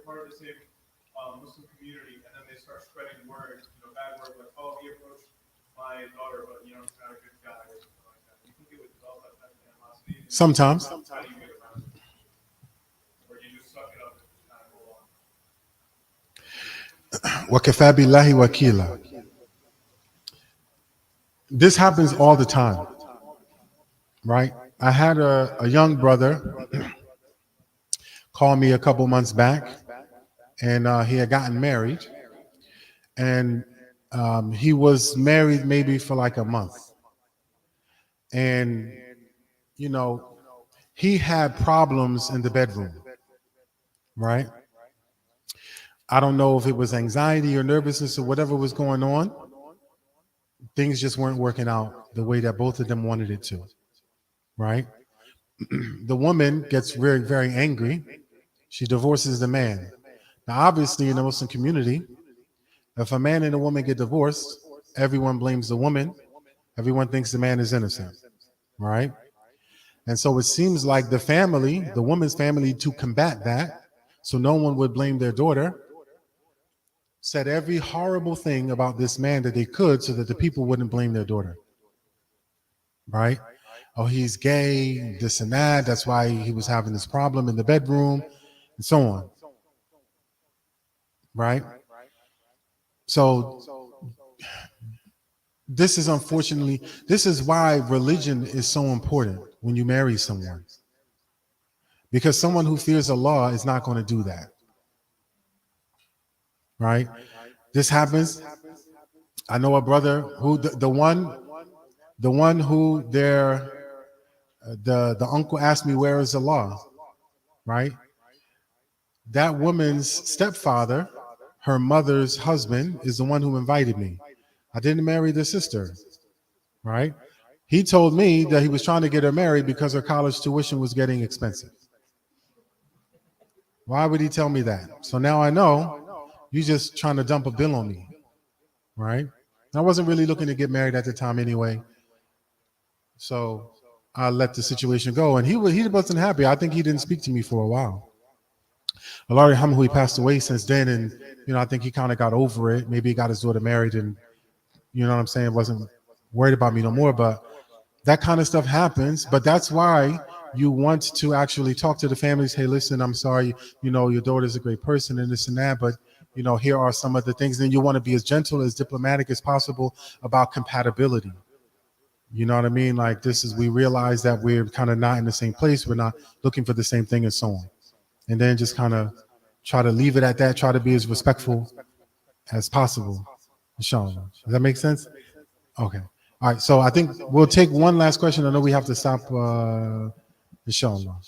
Part of the same Muslim community, and then they start spreading word, bad word, like, oh, he approached my daughter, but he's not a good guy or something like that. Do you think it would develop that type of animosity? Sometimes. How do you get around it? Or you just suck it up and kind of go on? وَكَفَى بِاللَّهِ وَكِيلًا. This happens all the time, right? I had a young brother call me a couple months back, and he had gotten married, and he was married maybe for like a month, and you know he had problems in the bedroom, right? I don't know if it was anxiety or nervousness or whatever was going on. Things just weren't working out the way that both of them wanted it to, right? The woman gets very, very angry. She divorces the man. Now, obviously, in the Muslim community, if a man and a woman get divorced, everyone blames the woman. Everyone thinks the man is innocent, right? And so it seems like the family, the woman's family, to combat that, so no one would blame their daughter, said every horrible thing about this man that they could so that the people wouldn't blame their daughter, right? Oh, he's gay, this and that. That's why he was having this problem in the bedroom, and so on, right? So this is unfortunately, this is why religion is so important when you marry someone. Because someone who fears Allah is not going to do that, right? This happens. I know a brother who the one who the uncle asked me, where is Allah, right? That woman's stepfather, her mother's husband, is the one who invited me. I didn't marry the sister, right? He told me that he was trying to get her married because her college tuition was getting expensive. Why would he tell me that? So now I know you're just trying to dump a bill on me, right? I wasn't really looking to get married at the time anyway. So I let the situation go. And he wasn't happy. I think he didn't speak to me for a while. Allah yarhamhu, he passed away since then. And, I think he kind of got over it. Maybe he got his daughter married and, you know what I'm saying, wasn't worried about me no more. But that kind of stuff happens. But that's why you want to actually talk to the families. Hey, listen, I'm sorry, your daughter's a great person and this and that, but here are some of the things. Then you want to be as gentle, as diplomatic as possible about compatibility. You know what I mean? Like we realize that we're kind of not in the same place. We're not looking for the same thing and so on. And then just kind of try to leave it at that. Try to be as respectful as possible. Inshallah. Does that make sense? Okay. All right. So I think we'll take one last question. I know we have to stop. Inshallah.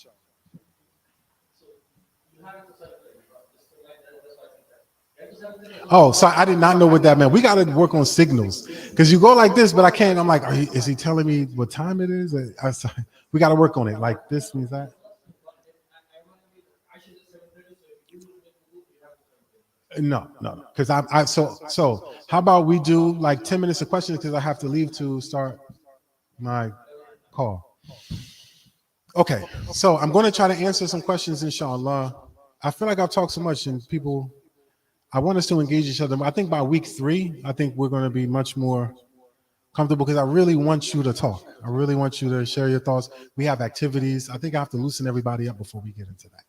Oh, so I did not know what that meant. We got to work on signals because you go like this, but I can't. I'm like, is he telling me what time it is? We got to work on it. Like this means that. No. Because so how about we do like 10 minutes of questions because I have to leave to start my call. Okay, so I'm going to try to answer some questions, inshallah. I feel like I've talked so much and people, I want us to engage each other. I think by week 3, I think we're going to be much more comfortable because I really want you to talk. I really want you to share your thoughts. We have activities. I think I have to loosen everybody up before we get into that.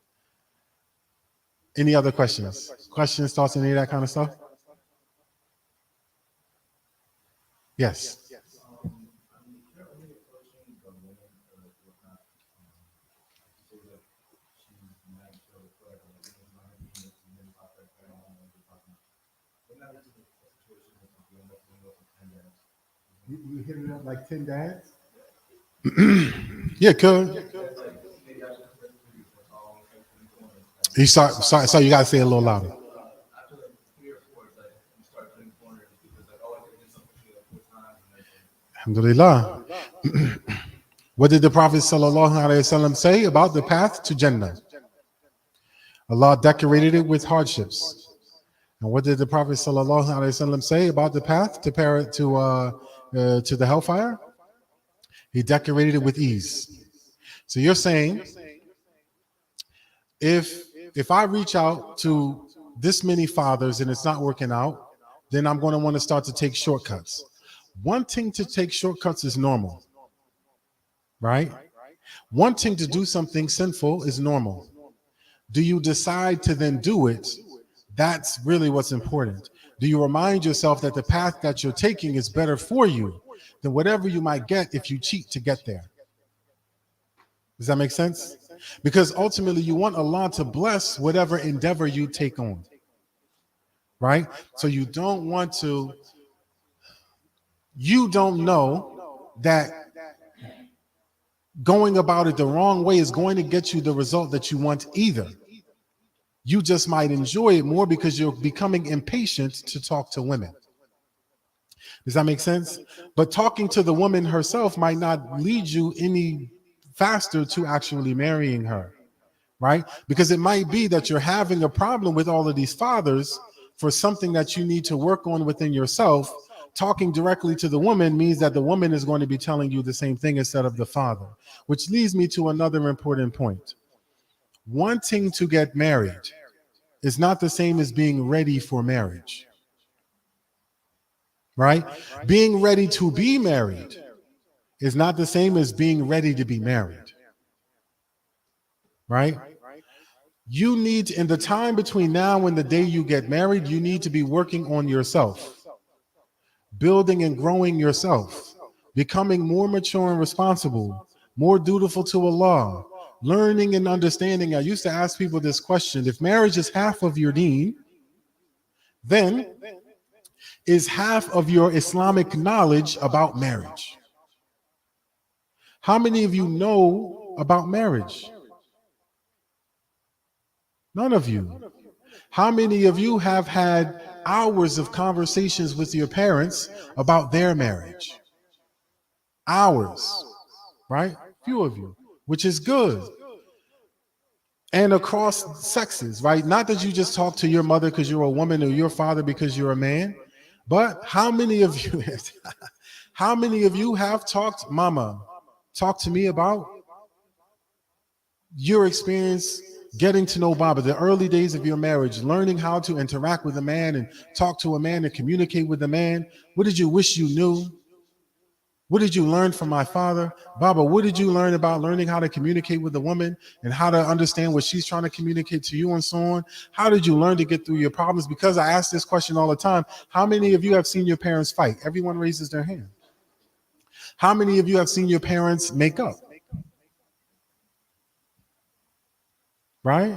Any other questions? Questions, thoughts, any of that kind of stuff? Yes. You hit it up like 10 dads? Yeah, could. You so you gotta say it a little louder. Alhamdulillah. What did the Prophet ﷺ say about the path to Jannah? Allah decorated it with hardships. And what did the Prophet ﷺ say about the path to the hellfire? He decorated it with ease. So you're saying, if I reach out to this many fathers and it's not working out, then I'm going to want to start to take shortcuts. Wanting to take shortcuts is normal, right? Wanting to do something sinful is normal. Do you decide to then do it That's really what's important. Do you remind yourself that the path that you're taking is better for you than whatever you might get if you cheat to get there? Does that make sense? Because ultimately you want Allah to bless whatever endeavor you take on, right? So you don't know that going about it the wrong way is going to get you the result that you want either. You just might enjoy it more because you're becoming impatient to talk to women. Does that make sense? But talking to the woman herself might not lead you any faster to actually marrying her, right? Because it might be that you're having a problem with all of these fathers for something that you need to work on within yourself. Talking directly to the woman means that the woman is going to be telling you the same thing instead of the father, which leads me to another important point. Wanting to get married is not the same as being ready for marriage, right? Being ready to be married is not the same as being ready to be married, right? You need, in the time between now and the day you get married, you need to be working on yourself, building and growing yourself, becoming more mature and responsible, more dutiful to Allah, learning and understanding. I used to ask people this question: if marriage is half of your deen, then is half of your Islamic knowledge about marriage? How many of you know about marriage? None of you. How many of you have had hours of conversations with your parents about their marriage? Hours, right? Few of you, which is good. And across sexes, right? Not that you just talk to your mother because you're a woman or your father because you're a man, but how many of you, how many of you have talked, mama, talk to me about your experience getting to know Baba, the early days of your marriage, learning how to interact with a man and talk to a man and communicate with a man. What did you wish you knew? What did you learn from my father? Baba, what did you learn about learning how to communicate with a woman and how to understand what she's trying to communicate to you and so on? How did you learn to get through your problems? Because I ask this question all the time. How many of you have seen your parents fight? Everyone raises their hand. How many of you have seen your parents make up? Right?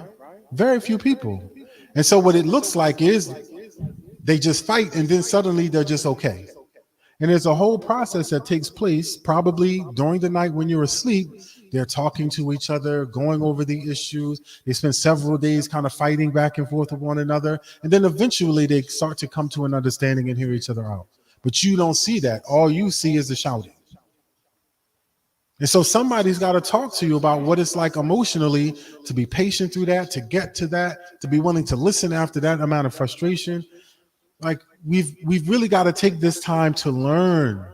Very few people. And so what it looks like is they just fight and then suddenly they're just okay. And there's a whole process that takes place probably during the night when you're asleep. They're talking to each other, going over the issues. They spend several days kind of fighting back and forth with one another. And then eventually they start to come to an understanding and hear each other out. But you don't see that. All you see is the shouting. And so somebody's got to talk to you about what it's like emotionally to be patient through that, to get to that, to be willing to listen after that amount of frustration. Like we've really got to take this time to learn.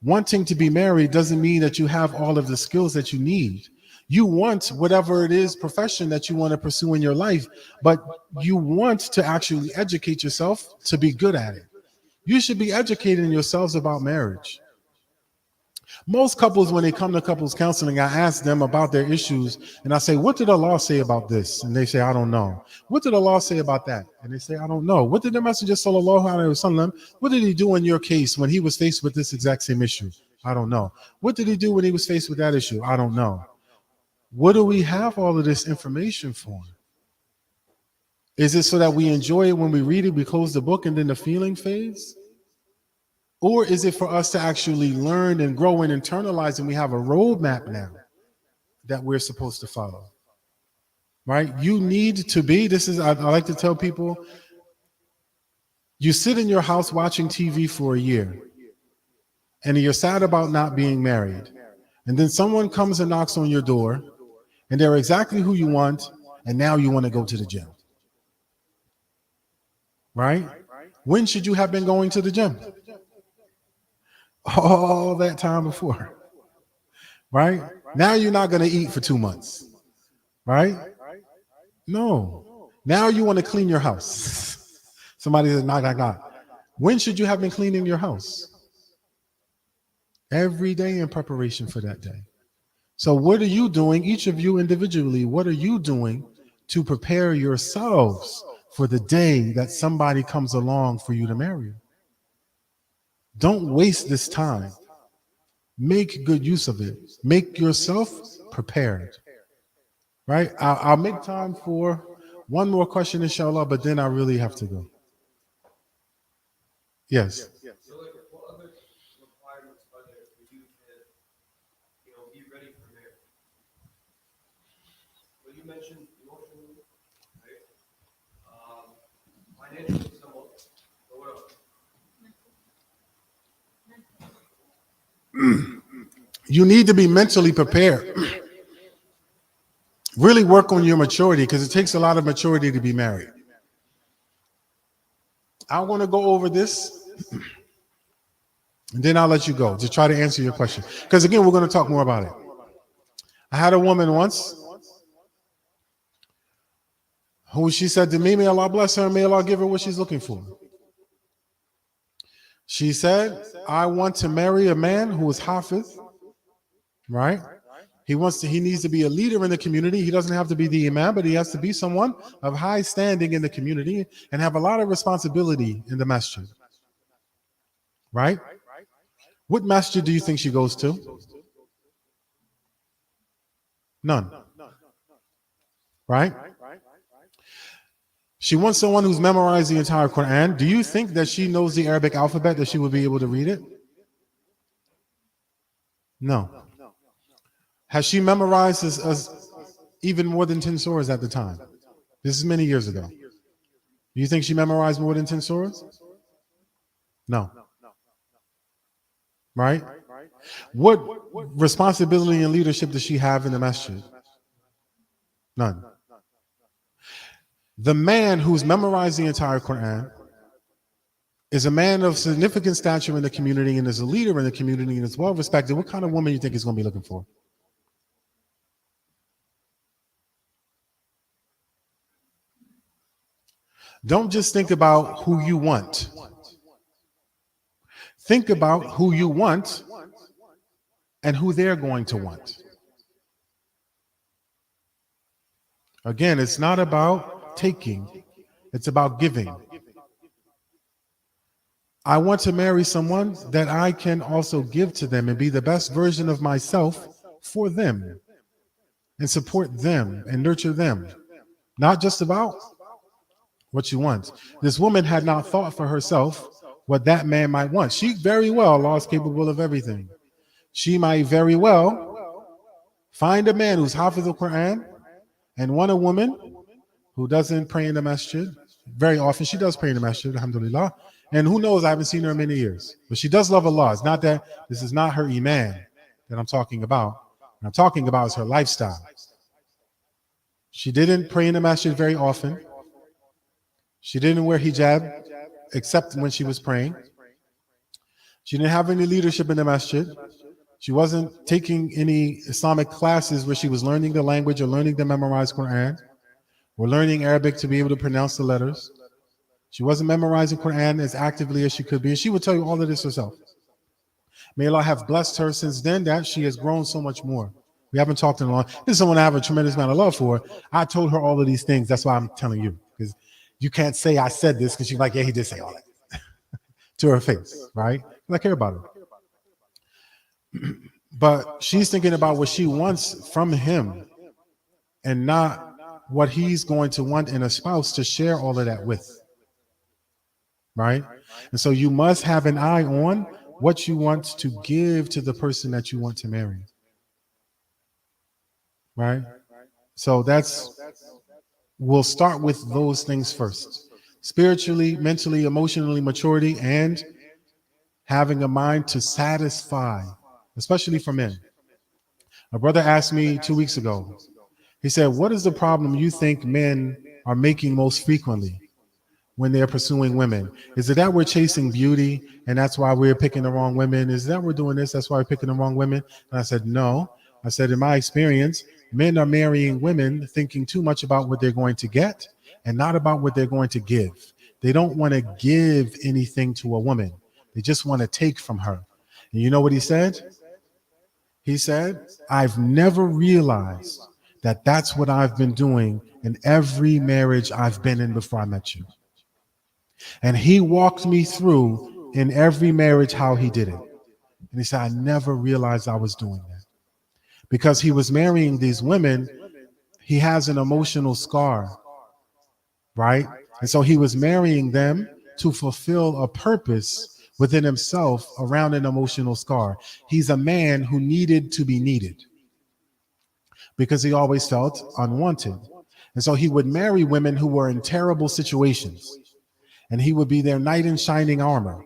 Wanting to be married doesn't mean that you have all of the skills that you need. You want whatever it is, profession that you want to pursue in your life, but you want to actually educate yourself to be good at it. You should be educating yourselves about marriage. Most couples, when they come to couples counseling, I ask them about their issues and I say, what did Allah say about this? And they say, I don't know. What did Allah say about that? And they say, I don't know. What did the Messenger sallallahu alaihi wasallam, what did he do in your case when he was faced with this exact same issue? I don't know. What did he do when he was faced with that issue? I don't know. What do we have all of this information for? Is it so that we enjoy it when we read it, we close the book and then the feeling fades? Or is it for us to actually learn and grow and internalize, and we have a roadmap now that we're supposed to follow, right? You need to be, I like to tell people, you sit in your house watching TV for a year, and you're sad about not being married. And then someone comes and knocks on your door, and they're exactly who you want, and now you want to go to the gym, right? When should you have been going to the gym? All that time before, right? Now you're not going to eat for 2 months, right? No. Now you want to clean your house. Somebody says, knock. When should you have been cleaning your house? Every day in preparation for that day. So what are you doing, each of you individually, what are you doing to prepare yourselves for the day that somebody comes along for you to marry. Don't waste this time. Make good use of it. Make yourself prepared. Right? I'll make time for one more question, inshallah, but then I really have to go. Yes. So like, what other requirements are there for you to, be ready for marriage? Well, you mentioned emotionally, right? Financially, somewhat. But what else? You need to be mentally prepared. Really work on your maturity, because it takes a lot of maturity to be married. I want to go over this, and then I'll let you go to try to answer your question. Because again, we're going to talk more about it. I had a woman once who she said to me, may Allah bless her, may Allah give her what she's looking for. She said, I want to marry a man who is hafiz, right? He needs to be a leader in the community. He doesn't have to be the imam, but he has to be someone of high standing in the community and have a lot of responsibility in the masjid. Right? What masjid do you think she goes to? None. Right? She wants someone who's memorized the entire Quran. Do you think that she knows the Arabic alphabet, that she would be able to read it? No. Has she memorized even more than 10 surahs at the time? This is many years ago. Do you think she memorized more than 10 surahs? No. Right? What responsibility and leadership does she have in the masjid? None. The man who's memorized the entire Quran is a man of significant stature in the community and is a leader in the community and is well respected. What kind of woman do you think he's going to be looking for? Don't just think about who you want. Think about who you want and who they're going to want. Again, it's not about taking, it's about giving. I want to marry someone that I can also give to them and be the best version of myself for them and support them and nurture them. Not just about what you want. This woman had not thought for herself what that man might want. She very well, Allah is capable of everything. She might very well find a man who's hafiz the Quran and want a woman who doesn't pray in the masjid. Very often she does pray in the masjid, alhamdulillah. And who knows, I haven't seen her in many years. But she does love Allah. It's not that, this is not her iman that I'm talking about. What I'm talking about is her lifestyle. She didn't pray in the masjid very often. She didn't wear hijab except when she was praying. She didn't have any leadership in the masjid. She wasn't taking any Islamic classes where she was learning the language or learning to memorize Quran or learning Arabic to be able to pronounce the letters. She wasn't memorizing Quran as actively as she could be. And she would tell you all of this herself. May Allah have blessed her since then that she has grown so much more. We haven't talked in a long. This is someone I have a tremendous amount of love for. I told her all of these things. That's why I'm telling you. Because you can't say I said this, because she's like, yeah, he did say all that. To her face, right? I care about her. But she's thinking about what she wants from him and not what he's going to want in a spouse to share all of that with. Right? And so you must have an eye on what you want to give to the person that you want to marry. Right? So we'll start with those things first. Spiritually, mentally, emotionally, maturity, and having a mind to satisfy, especially for men. A brother asked me 2 weeks ago, he said, what is the problem you think men are making most frequently when they're pursuing women? Is it that we're chasing beauty and that's why we're picking the wrong women? Is that we're doing this, that's why we're picking the wrong women? And I said, no. I said, in my experience, men are marrying women thinking too much about what they're going to get and not about what they're going to give. They don't want to give anything to a woman. They just want to take from her. And you know what he said? He said, I've never realized that that's what I've been doing in every marriage I've been in before I met you. And he walked me through in every marriage how he did it. And he said, I never realized I was doing that. Because he was marrying these women, he has an emotional scar, right? And so he was marrying them to fulfill a purpose within himself around an emotional scar. He's a man who needed to be needed because he always felt unwanted. And so he would marry women who were in terrible situations, and he would be their knight in shining armor.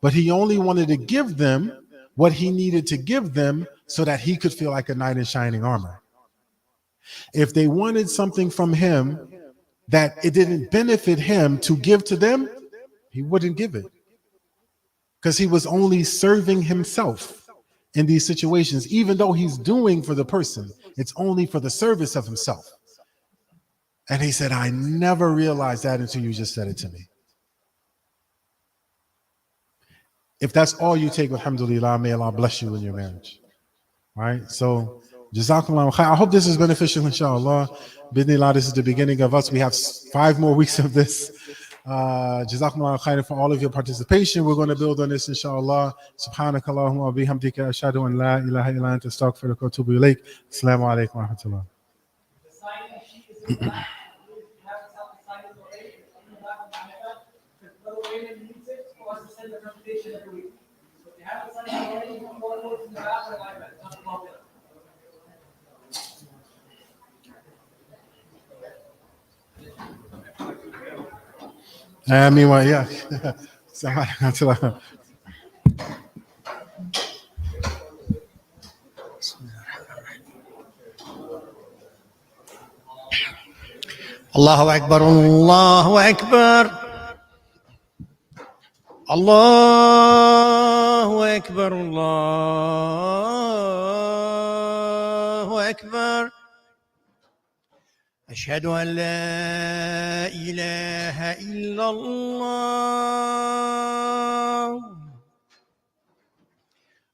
But he only wanted to give them what he needed to give them so that he could feel like a knight in shining armor. If they wanted something from him that it didn't benefit him to give to them, he wouldn't give it, because he was only serving himself in these situations. Even though he's doing for the person, it's only for the service of himself. And he said, I never realized that until you just said it to me. If that's all you take, alhamdulillah, may Allah bless you in your marriage. Right? So, Jazakallah khair. I hope this is beneficial, inshallah. Bidnillah, this is the beginning of us. We have 5 more weeks of this. Jazakallah khair for all of your participation. We're going to build on this, inshallah. Subhanakallahumma wa bihamdika ashhadu an la ilaha illa anta astaghfiruka wa atubu ilayk. Assalamu alaikum wa rahmatullah. The sign-in sheet is in the back. You have to sign it already. In the back of the meta. Because Brother Wayman needs it for us to send the presentation every week. So if you haven't signed it already, you can go and look in the back of the iPad. It's not a problem. Meanwhile, yeah. Assalamu alaikum. الله أكبر الله أكبر الله أكبر الله أكبر أشهد أن لا إله إلا الله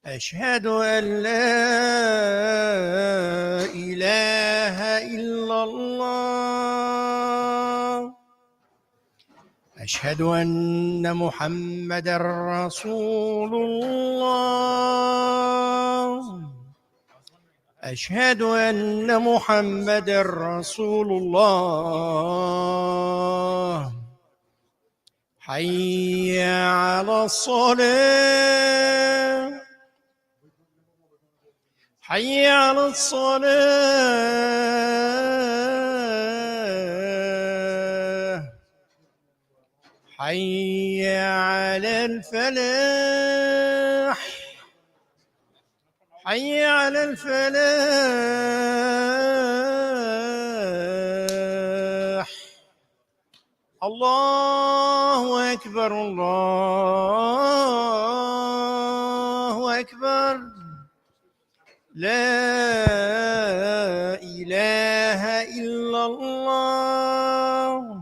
أشهد أن لا إله إلا الله أشهد أن محمدًا رسول الله أشهد أن محمدًا رسول الله حي على الصلاة حي على الصلاة حي على الفلاح حي على الفلاح الله أكبر الله أكبر لا إله إلا الله